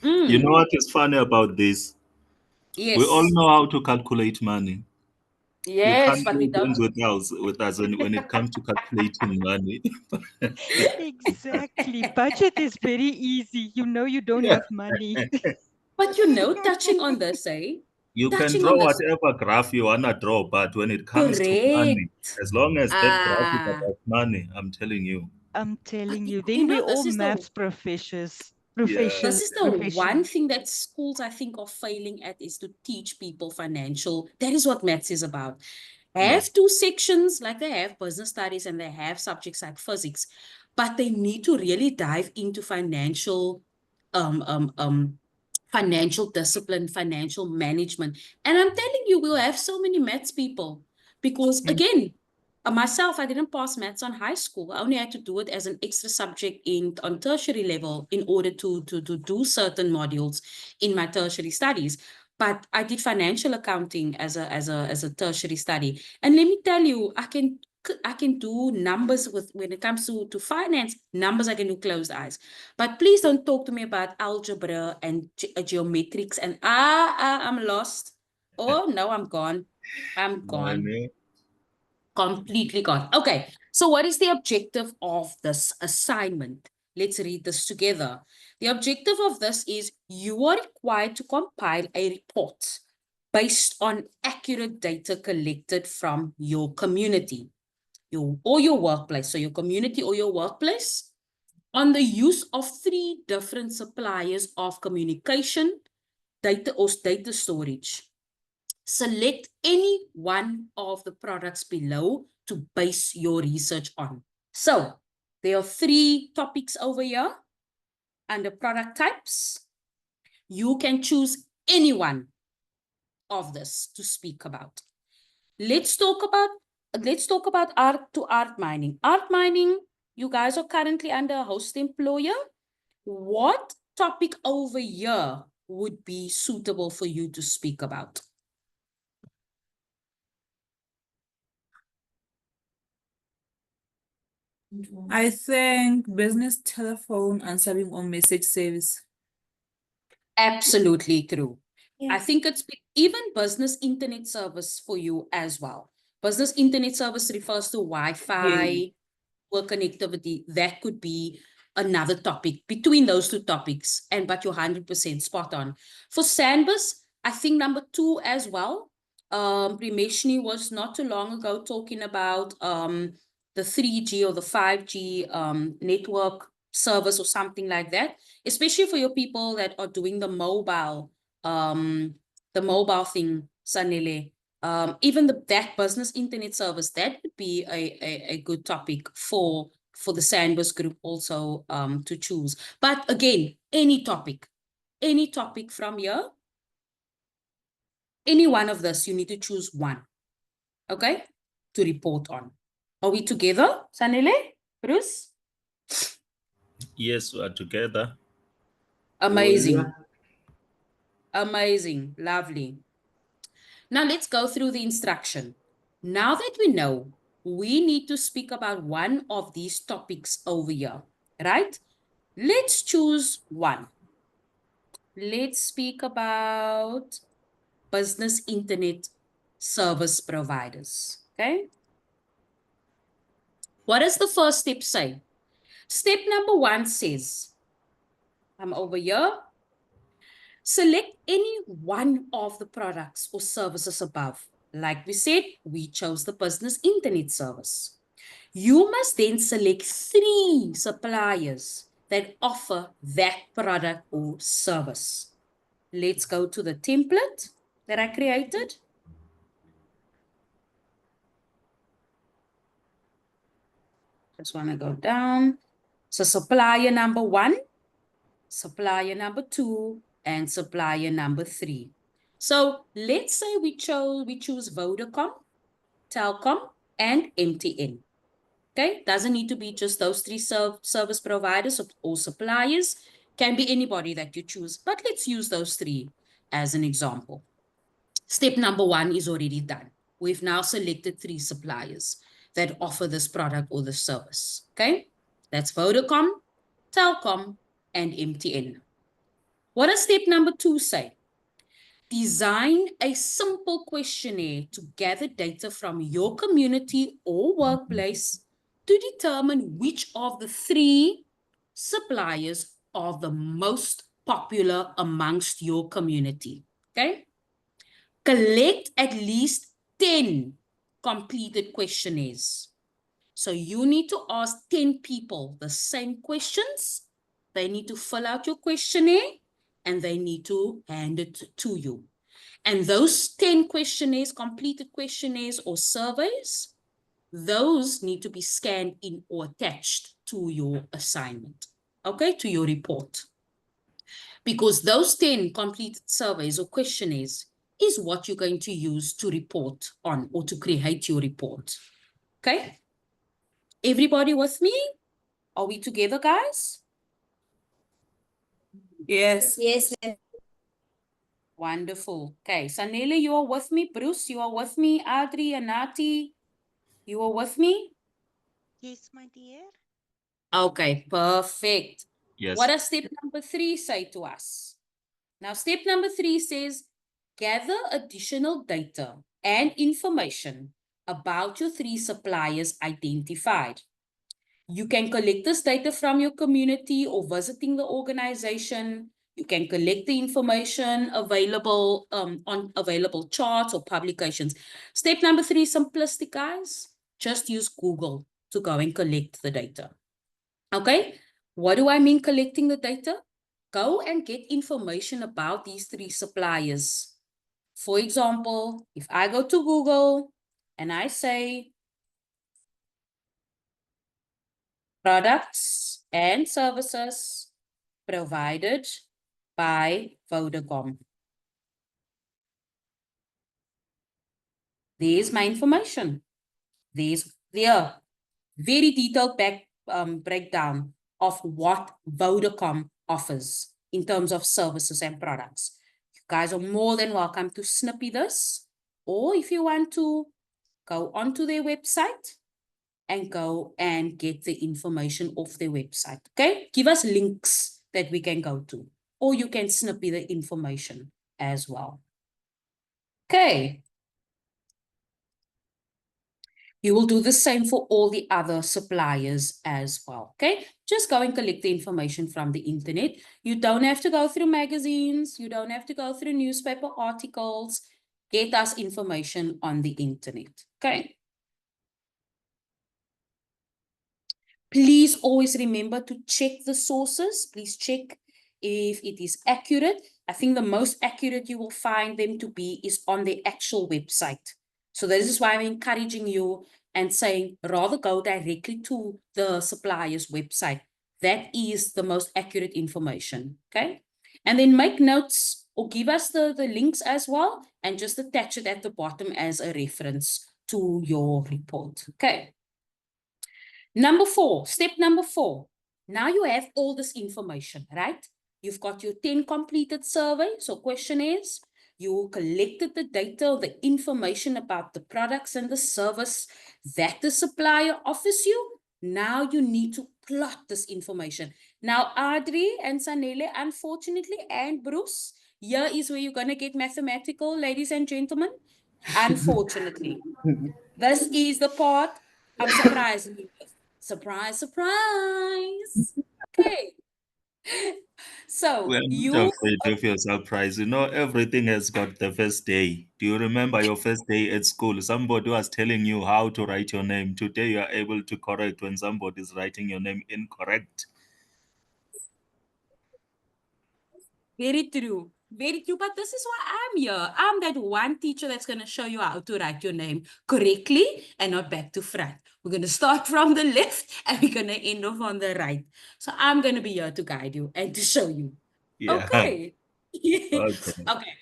Mm. You know what is funny about this? Yes. We all know how to calculate money. Yes, you can't but we do don't. things with us when it comes to calculating money. Exactly. Budget is very easy. You know you don't have money. But you know, touching on this, You can touching draw on this. whatever graph you want to draw, but when it comes to money, Correct. as long as that graph is about money, I'm telling you. I'm telling you. You Then know, we're all this is the maths professors. Yeah. This is the one thing that schools, I think, are failing at, is to teach people financial. That is what maths is about. Have two sections, like they have business studies and they have subjects like physics, but they need to really dive into financial financial discipline, financial management. And I'm telling you, we'll have so many maths people because, again, myself, I didn't pass maths on high school. I only had to do it as an extra subject on tertiary level in order to do certain modules in my tertiary studies. But I did financial accounting as a tertiary study. And let me tell you, I can do numbers when it comes to finance, numbers I can do closed eyes. But please don't talk to me about algebra and geometrics and I'm lost. Oh no, I'm gone. I'm gone. Money. Completely gone. Okay, so what is the objective of this assignment? Let's read this together. The objective of this is you are required to compile a report based on accurate data collected from your community, or your workplace. So your community or your workplace, on the use of 3 different suppliers of communication, data or data storage. Select any one of the products below to base your research on. So there are 3 topics over here under product types. You can choose any one of this to speak about. Let's talk about art to art mining. Art mining, you guys are currently under a host employer. What topic over here would be suitable for you to speak about? I think business telephone answering or message service. Absolutely true. I Yes. think it's even business internet service for you as well. Business internet service refers to Wi-Fi, work connectivity. That could be another topic between those 2 topics. But you're 100% spot on. For Sandbus, I think number 2 as well. Primeshni was not too long ago talking about the 3G or the 5G network service or something like that, especially for your people that are doing the mobile thing, Sanele. Even that business internet service, that would be a good topic for the Sandbus group also to choose. But again, any topic from here, any one of this, you need to choose one, okay, to report on. Are we together, Sanele, Bruce? Yes, we are together. Amazing. Amazing. Lovely. Now let's go through the instruction. Now that we know, we need to speak about one of these topics over here, right? Let's choose one. Let's speak about business internet service providers, okay? What does the first step say? Step number 1 says, I'm over here. Select any one of the products or services above. Like we said, we chose the business internet service. You must then select 3 suppliers that offer that product or service. Let's go to the template that I created. Just want to go down. So supplier number 1, supplier number 2, and supplier number 3. So let's say we choose Vodacom, Telkom, and MTN. Okay, doesn't need to be just those 3 service providers or suppliers. Can be anybody that you choose, but let's use those 3 as an example. Step number 1 is already done. We've now selected 3 suppliers that offer this product or the service. Okay, that's Vodacom, Telkom, and MTN. What does step number 2 say? Design a simple questionnaire to gather data from your community or workplace to determine which of the 3 suppliers are the most popular amongst your community. Okay? Collect at least 10 completed questionnaires. So you need to ask 10 people the same questions. They need to fill out your questionnaire and they need to hand it to you. And those 10 questionnaires, completed questionnaires or surveys, those need to be scanned in or attached to your assignment, okay, to your report. Because those 10 completed surveys or questionnaires is what you're going to use to report on or to create your report, okay? Everybody with me? Are we together, guys? Yes. Yes. Wonderful. Okay, Sanele, you are with me. Bruce, you are with me. Adri, Anati, you are with me? Yes, my dear. Okay, perfect. Yes. What does step number 3 say to us? Now, step number 3 says, gather additional data and information about your 3 suppliers identified. You can collect this data from your community or visiting the organization. You can collect the information available on available charts or publications. Step number 3 is simplistic, guys. Just use Google to go and collect the data. Okay, what do I mean collecting the data? Go and get information about these 3 suppliers. For example, if I go to Google and I say products and services provided by Vodacom. There's my information. There's there. Very detailed breakdown of what Vodacom offers in terms of services and products. You guys are more than welcome to snippy this, or if you want to go onto their website and go and get the information off their website. Okay, give us links that we can go to, or you can snippy the information as well. Okay. You will do the same for all the other suppliers as well, okay? Just go and collect the information from the internet. You don't have to go through magazines. You don't have to go through newspaper articles. Get us information on the internet, okay? Please always remember to check the sources. Please check if it is accurate. I think the most accurate you will find them to be is on the actual website. So this is why I'm encouraging you and saying rather go directly to the supplier's website. That is the most accurate information, okay? And then make notes or give us the links as well and just attach it at the bottom as a reference to your report, okay? Number 4, step number 4. Now you have all this information, right? You've got your 10 completed surveys or questionnaires. You collected the data or the information about the products and the service that the supplier offers you. Now you need to plot this information. Now, Audrey and Sanele, unfortunately, and Bruce, here is where you're going to get mathematical, ladies and gentlemen. Unfortunately, this is the part I'm surprising you with. Surprise, surprise. Okay. So We're not afraid of your surprise. You know, everything has got the first day. Do you remember your first day at school? Somebody was telling you how to write your name. Today you are able to correct when somebody is writing your name incorrect. Very true. Very true. But this is why I'm here. I'm that one teacher that's going to show you how to write your name correctly and not back to front. We're going to start from the left and we're going to end off on the right. So I'm going to be here to guide you and to show you. Yeah. Okay. Okay. Okay.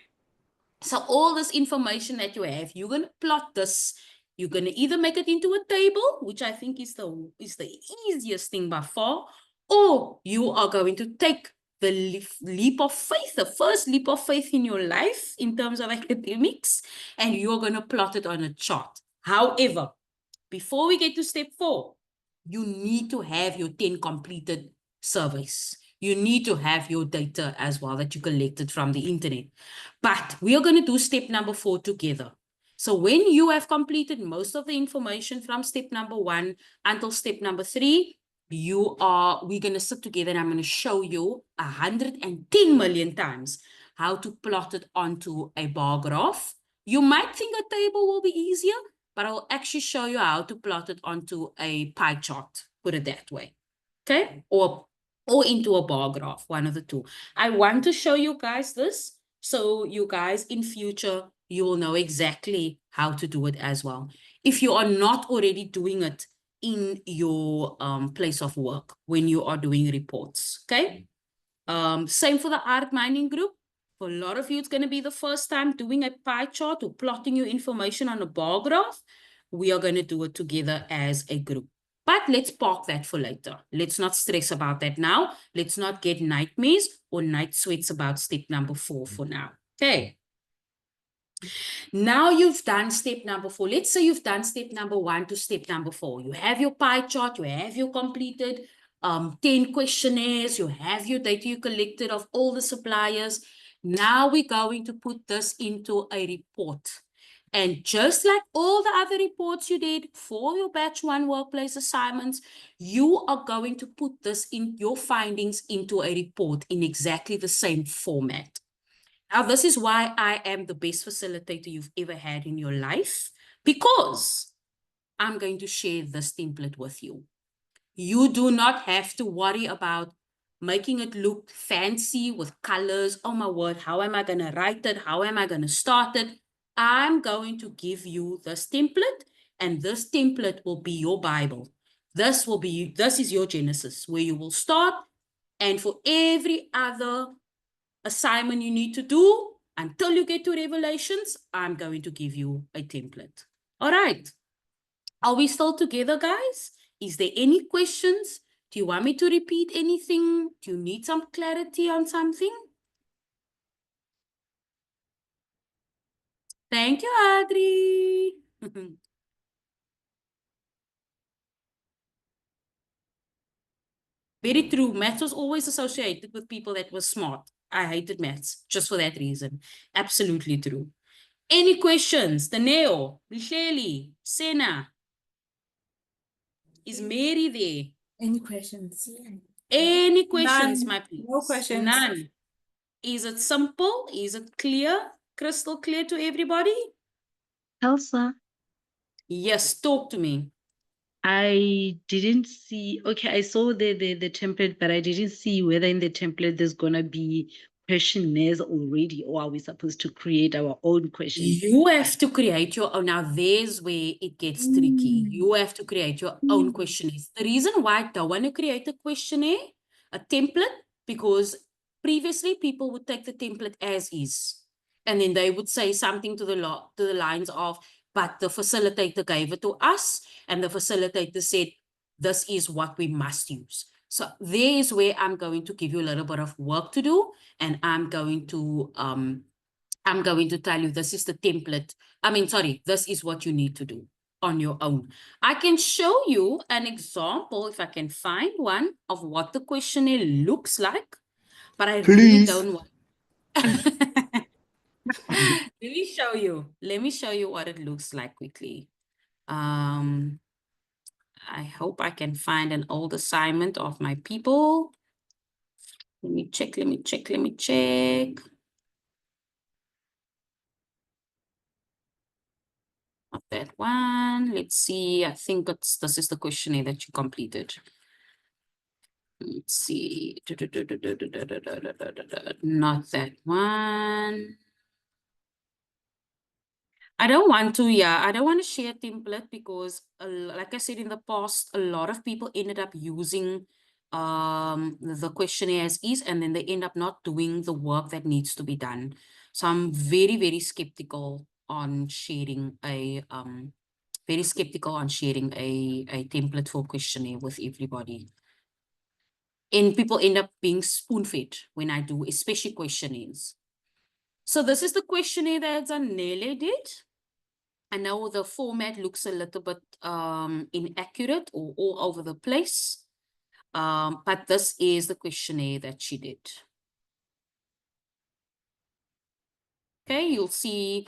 So all this information that you have, you're going to plot this. You're going to either make it into a table, which I think is the easiest thing by far, or you are going to take the leap of faith, the first leap of faith in your life in terms of academics, and you're going to plot it on a chart. However, before we get to step 4, you need to have your 10 completed surveys. You need to have your data as well that you collected from the internet. But we are going to do step number 4 together. So when you have completed most of the information from step number 1 until step number 3, we're going to sit together and I'm going to show you 110 million times how to plot it onto a bar graph. You might think a table will be easier, but I'll actually show you how to plot it onto a pie chart, put it that way, okay? Or into a bar graph, one of the two. I want to show you guys this, so you guys in future, you will know exactly how to do it as well. If you are not already doing it in your place of work when you are doing reports, okay? Same for the art mining group. For a lot of you, it's going to be the first time doing a pie chart or plotting your information on a bar graph. We are going to do it together as a group. But let's park that for later. Let's not stress about that now. Let's not get nightmares or night sweats about step number 4 for now. Okay. Now you've done step number 4. Let's say you've done step number 1 to step number 4. You have your pie chart. You have your completed 10 questionnaires. You have your data you collected of all the suppliers. Now we're going to put this into a report. And just like all the other reports you did for your batch 1 workplace assignments, you are going to put this in your findings into a report in exactly the same format. Now, this is why I am the best facilitator you've ever had in your life, because I'm going to share this template with you. You do not have to worry about making it look fancy with colors. Oh my word, how am I going to write it? How am I going to start it? I'm going to give you this template, and this template will be your Bible. This is your Genesis, where you will start. And for every other assignment you need to do, until you get to Revelations, I'm going to give you a template. All right. Are we still together, guys? Is there any questions? Do you want me to repeat anything? Do you need some clarity on something? Thank you, Adri. Very true. Maths was always associated with people that were smart. I hated maths just for that reason. Absolutely true. Any questions? Daneo, Michelle, Sena. Is Mary there? Any questions? Any questions, None. my please? No questions. None. Is it simple? Is it clear? Crystal clear to everybody? Elsa, Yes, talk to me. I didn't see, okay, I saw the template, but I didn't see whether in the template there's gonna be questionnaires already, or are we supposed to create our own questions? You have to create your own. Now, there's where it gets tricky. You have to create your own questionnaires. The reason why I don't want to create a questionnaire, a template, because previously people would take the template as is. And then they would say something to the lines of, but the facilitator gave it to us, and the facilitator said, this is what we must use. So there is where I'm going to give you a little bit of work to do, and I'm going to tell you this is the template. This is what you need to do on your own. I can show you an example, if I can find one, of what the questionnaire looks like, but I really don't want. Let me show you what it looks like quickly. I hope I can find an old assignment of my people. Let me check. Not that one. Let's see. I think this is the questionnaire that you completed. Let's see. Not that one. I don't want to share a template because, like I said in the past, a lot of people ended up using the questionnaire as is, and then they end up not doing the work that needs to be done. So I'm very, very skeptical on sharing a template for questionnaire with everybody. And people end up being spoon-fed when I do, especially questionnaires. So this is the questionnaire that Zanele did. I know the format looks a little bit inaccurate or all over the place, but this is the questionnaire that she did. Okay, you'll see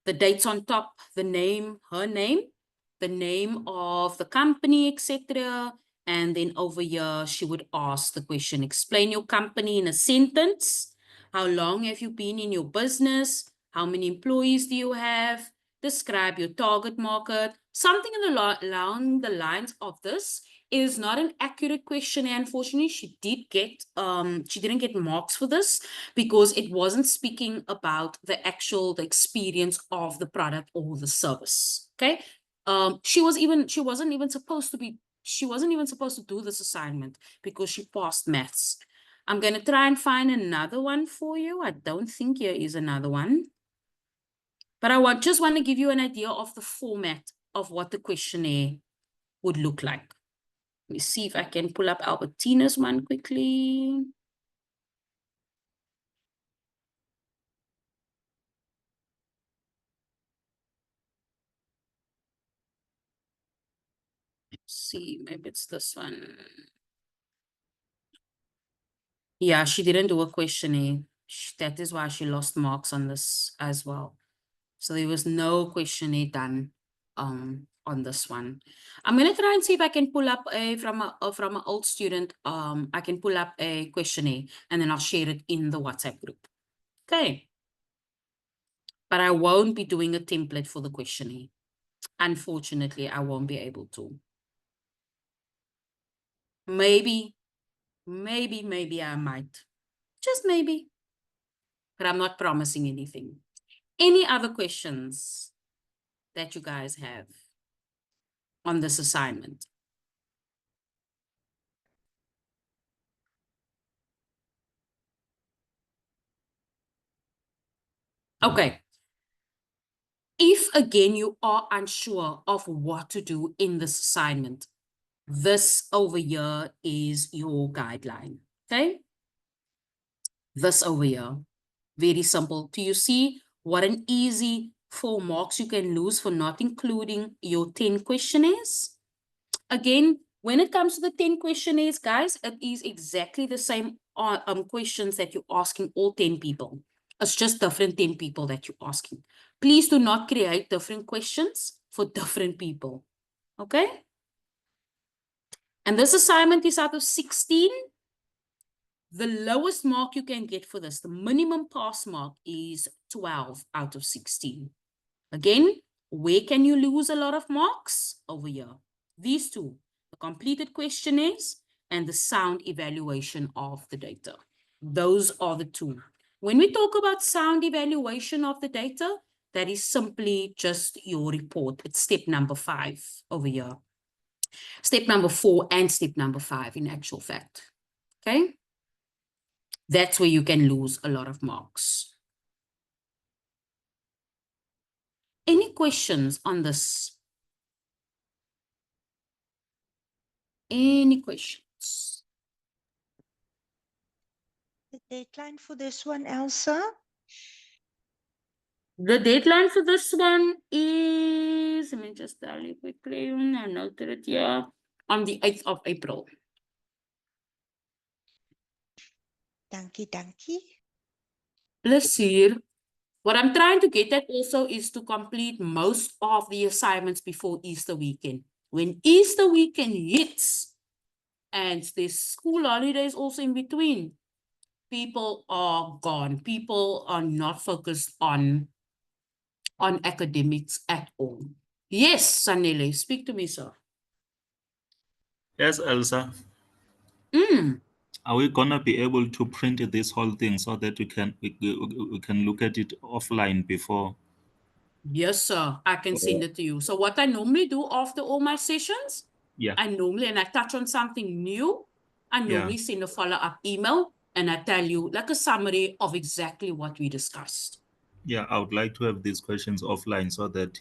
the dates on top, the name, her name, the name of the company, etc. And then over here, she would ask the question, explain your company in a sentence. How long have you been in your business? How many employees do you have? Describe your target market. Something along the lines of this. It is not an accurate questionnaire. Unfortunately, she didn't get marks for this because it wasn't speaking about the experience of the product or the service. Okay. She wasn't even supposed to do this assignment because she passed maths. I'm going to try and find another one for you. I don't think here is another one. But I just want to give you an idea of the format of what the questionnaire would look like. Let me see if I can pull up Albertina's one quickly. Let's see, maybe it's this one. Yeah, she didn't do a questionnaire. That is why she lost marks on this as well. So there was no questionnaire done on this one. I'm gonna try and see if I can pull up from an old student. I can pull up a questionnaire and then I'll share it in the WhatsApp group. Okay. But I won't be doing a template for the questionnaire. Unfortunately, I won't be able to. Maybe I might. Just maybe. But I'm not promising anything. Any other questions that you guys have on this assignment? Okay. If again you are unsure of what to do in this assignment, this over here is your guideline. Okay. This over here. Very simple. Do you see what an easy 4 marks you can lose for not including your 10 questionnaires? Again, when it comes to the 10 questionnaires, guys, it is exactly the same questions that you're asking all 10 people. It's just different 10 people that you're asking. Please do not create different questions for different people. Okay? And this assignment is out of 16. The lowest mark you can get for this, the minimum pass mark is 12 out of 16. Again, where can you lose a lot of marks? Over here. These two, the completed questionnaires and the sound evaluation of the data. Those are the two. When we talk about sound evaluation of the data, that is simply just your report. It's step number 5 over here. Step number 4 and step number 5 in actual fact. Okay? That's where you can lose a lot of marks. Any questions on this? Any questions? The deadline for this one, Elsa? The deadline for this one is, let me just tell you quickly, I noted it here, on the 8th of April. Dankie, dankie. Plezier. What I'm trying to get at also is to complete most of the assignments before Easter weekend. When Easter weekend hits, and there's school holidays also in between, people are gone. People are not focused on academics at all. Yes, Sanele, speak to me, sir. Yes, Elsa. Are we gonna be able to print this whole thing so that we can look at it offline before? Yes, sir. I can send it to you. So what I normally do after all my sessions, and I touch on something new, I normally send a follow-up email and I tell you like a summary of exactly what we discussed. Yeah, I would like to have these questions offline so that,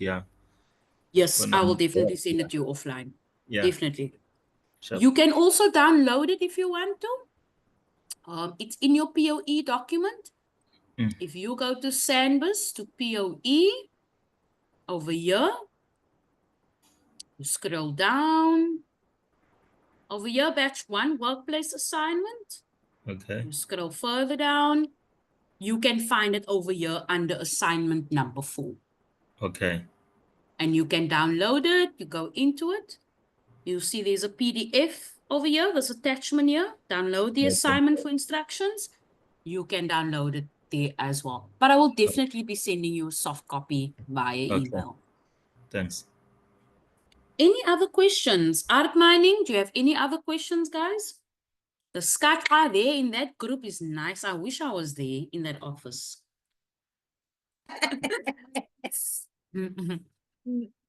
Yes, I will definitely send it to you offline. Yeah. Definitely. Sure. You can also download it if you want to. It's in your POE document. If you go to Sanbus to POE, over here, you scroll down. Over here, batch 1, workplace assignment. Okay. You scroll further down. You can find it over here under assignment number 4. Okay. And you can download it. You go into it. You see there's a PDF over here. There's attachment here. Download the assignment for instructions. You can download it there as well. But I will definitely be sending you a soft copy via email. Thanks. Any other questions? Art mining, do you have any other questions, guys? The Skype there in that group is nice. I wish I was there in that office.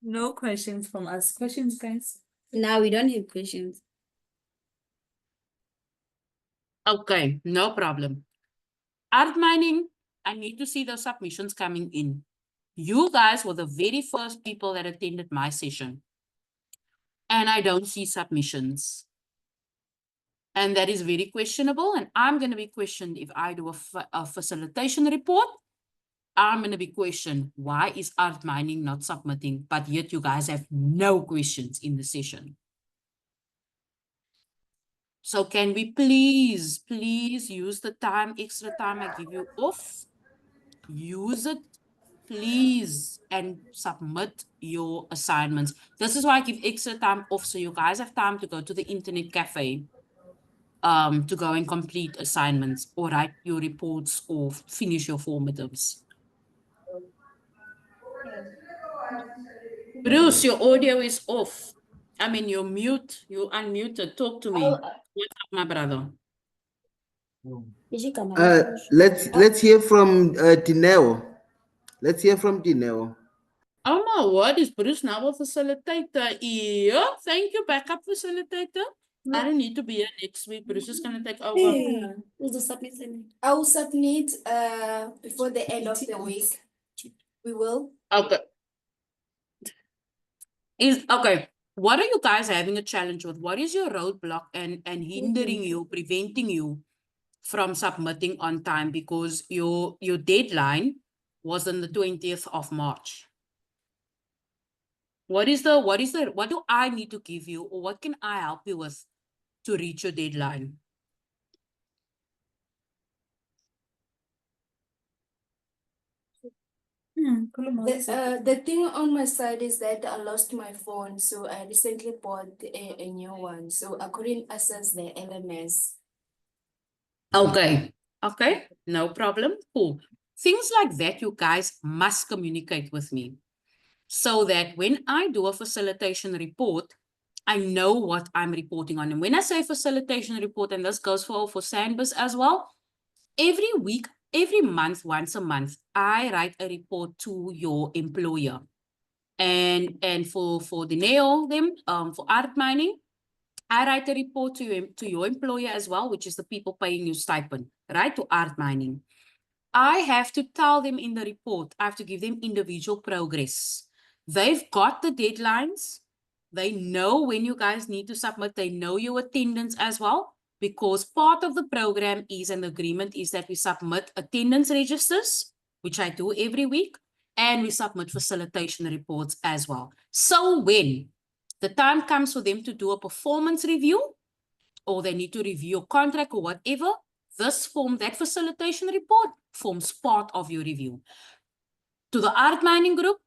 No questions from us. Questions, guys? No, we don't have questions. Okay, no problem. Art mining, I need to see those submissions coming in. You guys were the very first people that attended my session. And I don't see submissions. And that is very questionable. And I'm going to be questioned if I do a facilitation report. I'm going to be questioned, why is art mining not submitting? But yet you guys have no questions in the session. So can we please use the extra time I give you off? Use it, please, and submit your assignments. This is why I give extra time off, so you guys have time to go to the internet cafe to go and complete assignments or write your reports or finish your formatives. Bruce, your audio is off. I mean, you're mute. You're unmuted. Talk to me. What's up, my brother? Let's hear from Dineo. Let's hear from Dineo. Oh my word, is Bruce now a facilitator? Yeah, thank you, backup facilitator. I don't need to be here next week. Bruce is gonna take over. Yeah. I will submit before the end of the week. We will. Okay. Okay. What are you guys having a challenge with? What is your roadblock and hindering you, preventing you from submitting on time? Because your deadline was on the 20th of March. What do I need to give you, or what can I help you with to reach your deadline? The thing on my side is that I lost my phone, so I recently bought a new one, so I couldn't access the LMS. Okay. Okay. No problem. Cool. Things like that, you guys must communicate with me so that when I do a facilitation report, I know what I'm reporting on. And when I say facilitation report, and this goes for SANBIS as well, every week, every month, once a month, I write a report to your employer. And for the NEO, for art mining, I write a report to your employer as well, which is the people paying you stipend, right? To art mining. I have to tell them in the report, I have to give them individual progress. They've got the deadlines. They know when you guys need to submit. They know your attendance as well, because part of the program is an agreement is that we submit attendance registers, which I do every week, and we submit facilitation reports as well. So when the time comes for them to do a performance review, or they need to review a contract or whatever, that facilitation report forms part of your review. To the art mining group,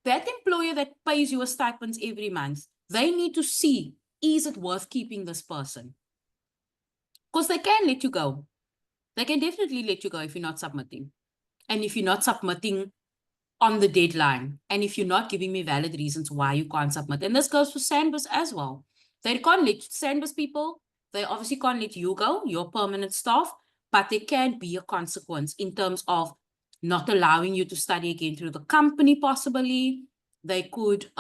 that employer that pays you a stipends every month, they need to see, is it worth keeping this person? Because they can let you go. They can definitely let you go if you're not submitting. And if you're not submitting on the deadline, and if you're not giving me valid reasons why you can't submit. And this goes for SANBIS as well. They can't let SANBIS people, they obviously can't let you go, your permanent staff, but there can be a consequence in terms of not allowing you to study again through the company, possibly. There could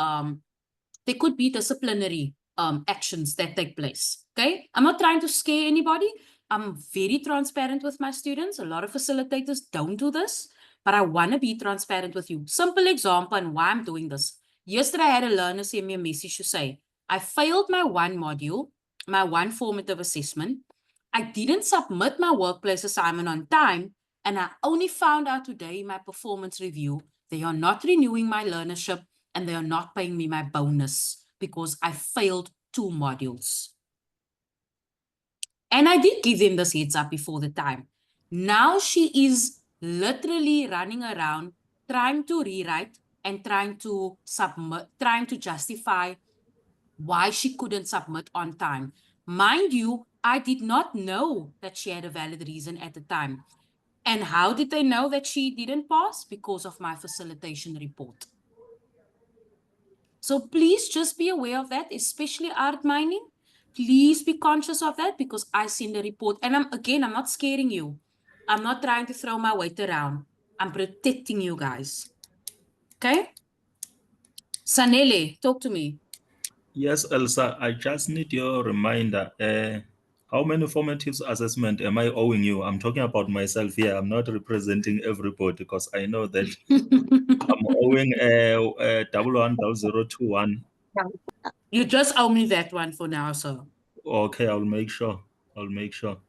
be disciplinary actions that take place. Okay, I'm not trying to scare anybody. I'm very transparent with my students. A lot of facilitators don't do this, but I want to be transparent with you. Simple example and why I'm doing this. Yesterday, I had a learner send me a message to say, I failed my one module, my one formative assessment. I didn't submit my workplace assignment on time, and I only found out today in my performance review, they are not renewing my learnership and they are not paying me my bonus because I failed 2 modules. And I did give them this heads up before the time. Now she is literally running around trying to rewrite and trying to submit, trying to justify why she couldn't submit on time. Mind you, I did not know that she had a valid reason at the time. And how did they know that she didn't pass? Because of my facilitation report. So please just be aware of that, especially art mining. Please be conscious of that, because I send a report. And I'm not scaring you. I'm not trying to throw my weight around. I'm protecting you guys. Okay? Sanele, talk to me. Yes, Elsa, I just need your reminder. How many formative assessment am I owing you? I'm talking about myself here. I'm not representing everybody, because I know that I'm owing 110021. You just owe me that one for now, sir. Okay, I'll make sure.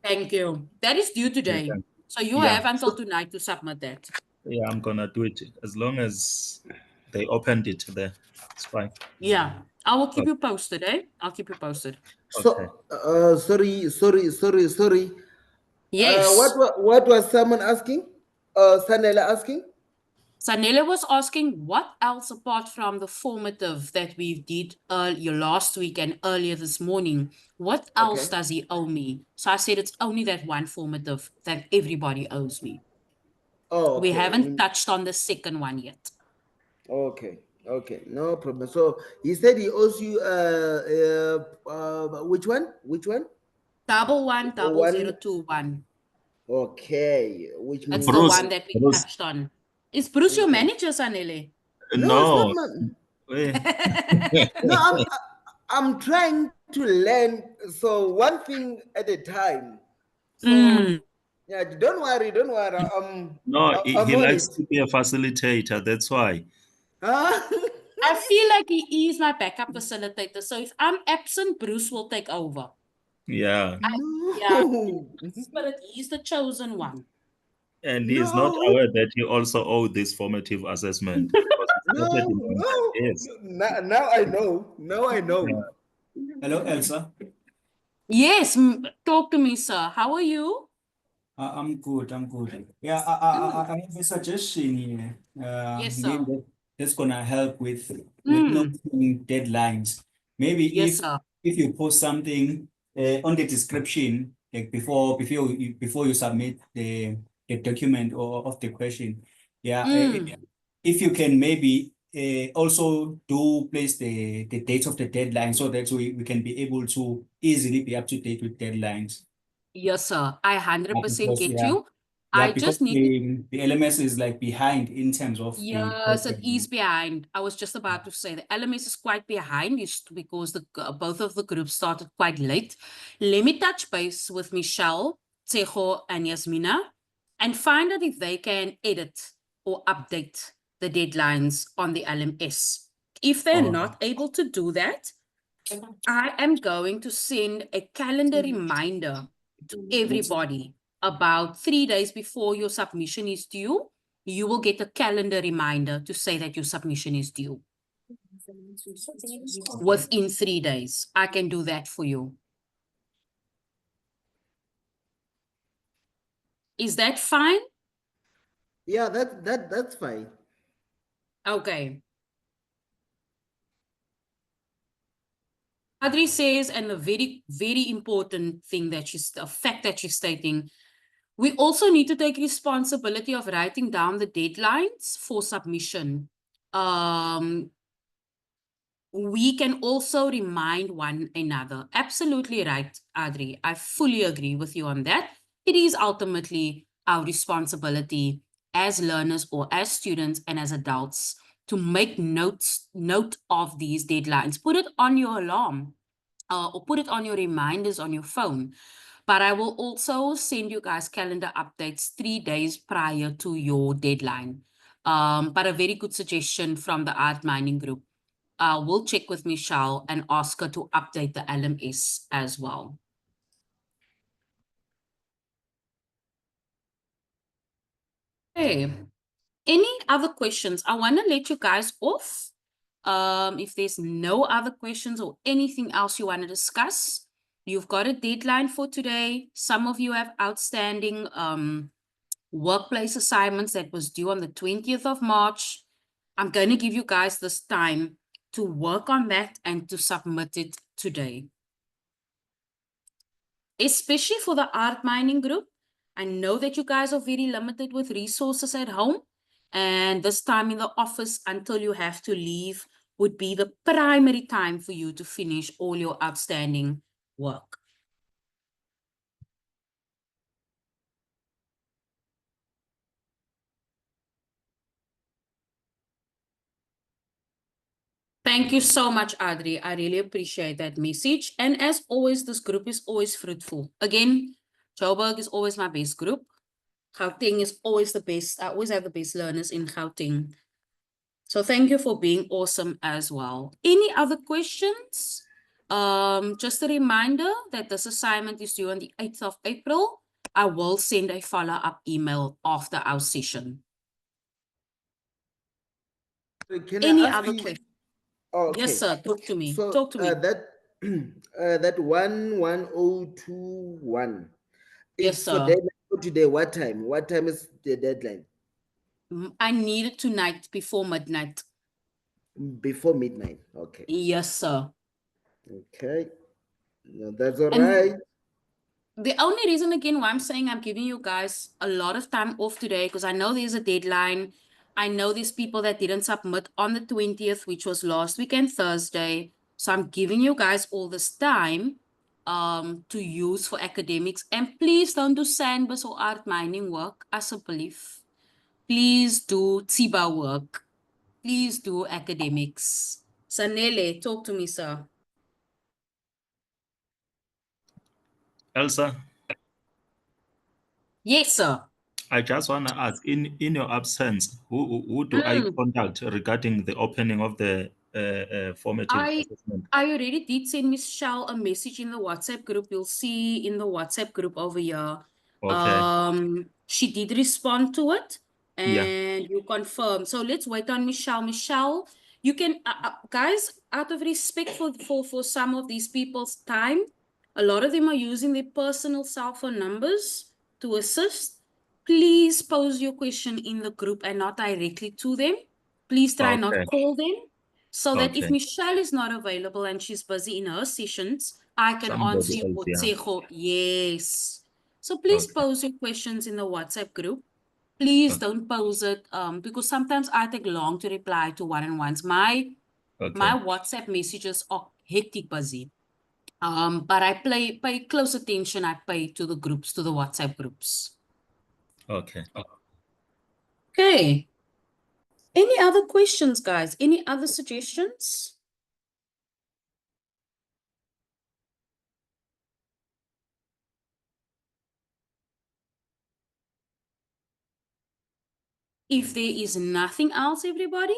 Thank you. That is due today. Okay. So you have until tonight to submit that. Yeah, I'm gonna do it as long as they opened it there. It's fine. Yeah, I will keep you posted, eh? I'll keep you posted. So, sorry. Yes. What was someone asking? Sanela asking? Sanela was asking what else apart from the formative that we did earlier last week and earlier this morning, what else does he owe me? So I said it's only that one formative that everybody owes me. Oh, okay. We haven't touched on the second one yet. Okay, no problem. So he said he owes you which one? 110021. Okay, which means that's the one that we touched on. Is Bruce your manager, Sanele? No, it's not man. No, I'm trying to learn. So one thing at a time. So yeah, don't worry. No, he I'm on likes it. to be a facilitator. That's why. Huh? I feel like he is my backup facilitator. So if I'm absent, Bruce will take over. Yeah. Yeah, No. but he's the chosen one. And he is not No. aware that you also owe this formative assessment. Because it's started in one No. yes. Now I know. Now I know. Yeah. Hello, Elsa. Yes, talk to me, sir. How are you? I'm good. I'm good. Yeah, I have a suggestion here. Yes, Maybe sir. that's gonna help with noting deadlines. Maybe Yes, sir. if you post something on the description, like before you submit the document or of the question, yeah, if you can maybe also do place the dates of the deadline so that we can be able to easily be up to date with deadlines. Yes, sir. I 100% Because get you. yeah, I because just need to. the LMS is like behind in terms of the Yes, it is behind. I was just about to say the LMS is quite behind just because both of the groups started quite late. Let me touch base with Michelle, Tseho, and Yasmina and find out if they can edit or update the deadlines on the LMS. If they're not able to do that, I am going to send a calendar reminder to everybody about 3 days before your submission is due. You will get a calendar reminder to say that your submission is due within 3 days. I can do that for you. Is that fine? Yeah, that's fine. Okay. Adri says, and a very, very important thing that a fact that she's stating, we also need to take responsibility of writing down the deadlines for submission. We can also remind one another. Absolutely right, Adri. I fully agree with you on that. It is ultimately our responsibility as learners or as students and as adults to make note of these deadlines. Put it on your alarm or put it on your reminders on your phone. But I will also send you guys calendar updates 3 days prior to your deadline. But a very good suggestion from the art mining group. We'll check with Michelle and ask her to update the LMS as well. Okay. Any other questions? I want to let you guys off. If there's no other questions or anything else you want to discuss, you've got a deadline for today. Some of you have outstanding workplace assignments that was due on the 20th of March. I'm going to give you guys this time to work on that and to submit it today. Especially for the art mining group. I know that you guys are very limited with resources at home. And this time in the office until you have to leave would be the primary time for you to finish all your outstanding work. Thank you so much, Adri. I really appreciate that message. And as always, this group is always fruitful. Again, Joburg is always my best group. Gauteng is always the best. I always have the best learners in Gauteng. So thank you for being awesome as well. Any other questions? Just a reminder that this assignment is due on the 8th of April. I will send a follow-up email after our session. Can Any I ask other you? questions? Oh, okay. Yes, sir. Talk to me. So Talk to me. that 11021. Yes, It's for sir. deadline for today. What time? What time is the deadline? I need it tonight before midnight. Before midnight. Okay. Yes, sir. Okay. No, that's all And right. the only reason again why I'm saying I'm giving you guys a lot of time off today, because I know there's a deadline. I know there's people that didn't submit on the 20th, which was last weekend, Thursday. So I'm giving you guys all this time to use for academics. And please don't do sandbus or art mining work, asseblief. Please do TIBA work. Please do academics. Sanele, talk to me, sir. Elsa? Yes, sir. I just want to ask, in your absence, who do I contact regarding the opening of the formative assessment? I already did send Michelle a message in the WhatsApp group. You'll see in the WhatsApp group over here. Okay. She did respond to it Yeah. and you confirm. So let's wait on Michelle. Michelle, you can, guys, out of respect for some of these people's time, a lot of them are using their personal cell phone numbers to assist. Please pose your question in the group and not directly to them. Please try not Okay. call them. So that if Okay. Michelle is not available and she's busy in her sessions, I can answer Somebody you. else, yeah. Yes. So please Okay. pose your questions in the WhatsApp group. Please Okay. don't pose it because sometimes I take long to reply to one-on-ones. My WhatsApp messages are hectic busy. But I pay close attention. I pay to the groups, to the WhatsApp groups. Okay. Okay. Any other questions, guys? Any other suggestions? If there is nothing else, everybody,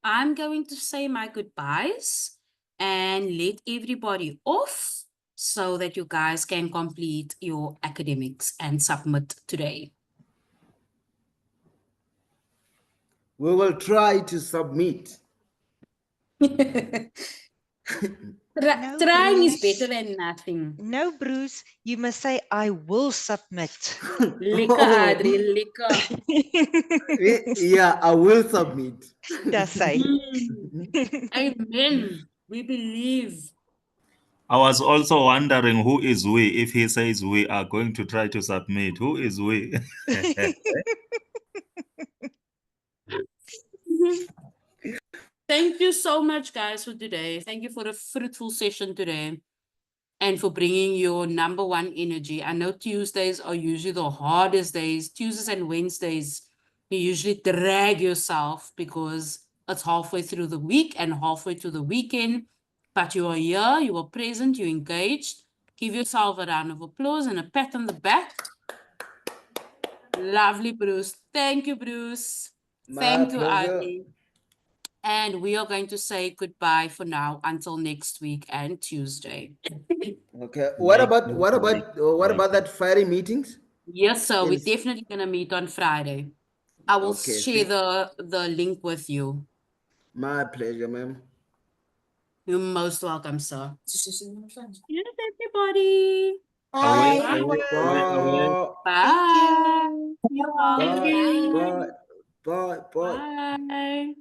I'm going to say my goodbyes and let everybody off so that you guys can complete your academics and submit today. We will try to submit. Trying is better than nothing. No, Bruce, you must say, I will submit. Lekker, Adri, lekker. Yeah, I will submit. That's say. Amen. We believe. I was also wondering who is we. If he says we are going to try to submit, who is we? Thank you so much, guys, for today. Thank you for a fruitful session today and for bringing your number one energy. I know Tuesdays are usually the hardest days. Tuesdays and Wednesdays, you usually drag yourself because it's halfway through the week and halfway to the weekend. But you are here, you are present, you're engaged. Give yourself a round of applause and a pat on the back. Lovely, Bruce. Thank you, Bruce. Thank you, Adi. And we are going to say goodbye for now until next week and Tuesday. Okay. What about that Friday meetings? Yes, sir. We're definitely gonna meet on Friday. I will share the link with you. My pleasure, ma'am. You're most welcome, sir. Yes, everybody. Away, Bye. away, away, away. Bye. You're welcome. Bye. Bye. Bye. Bye.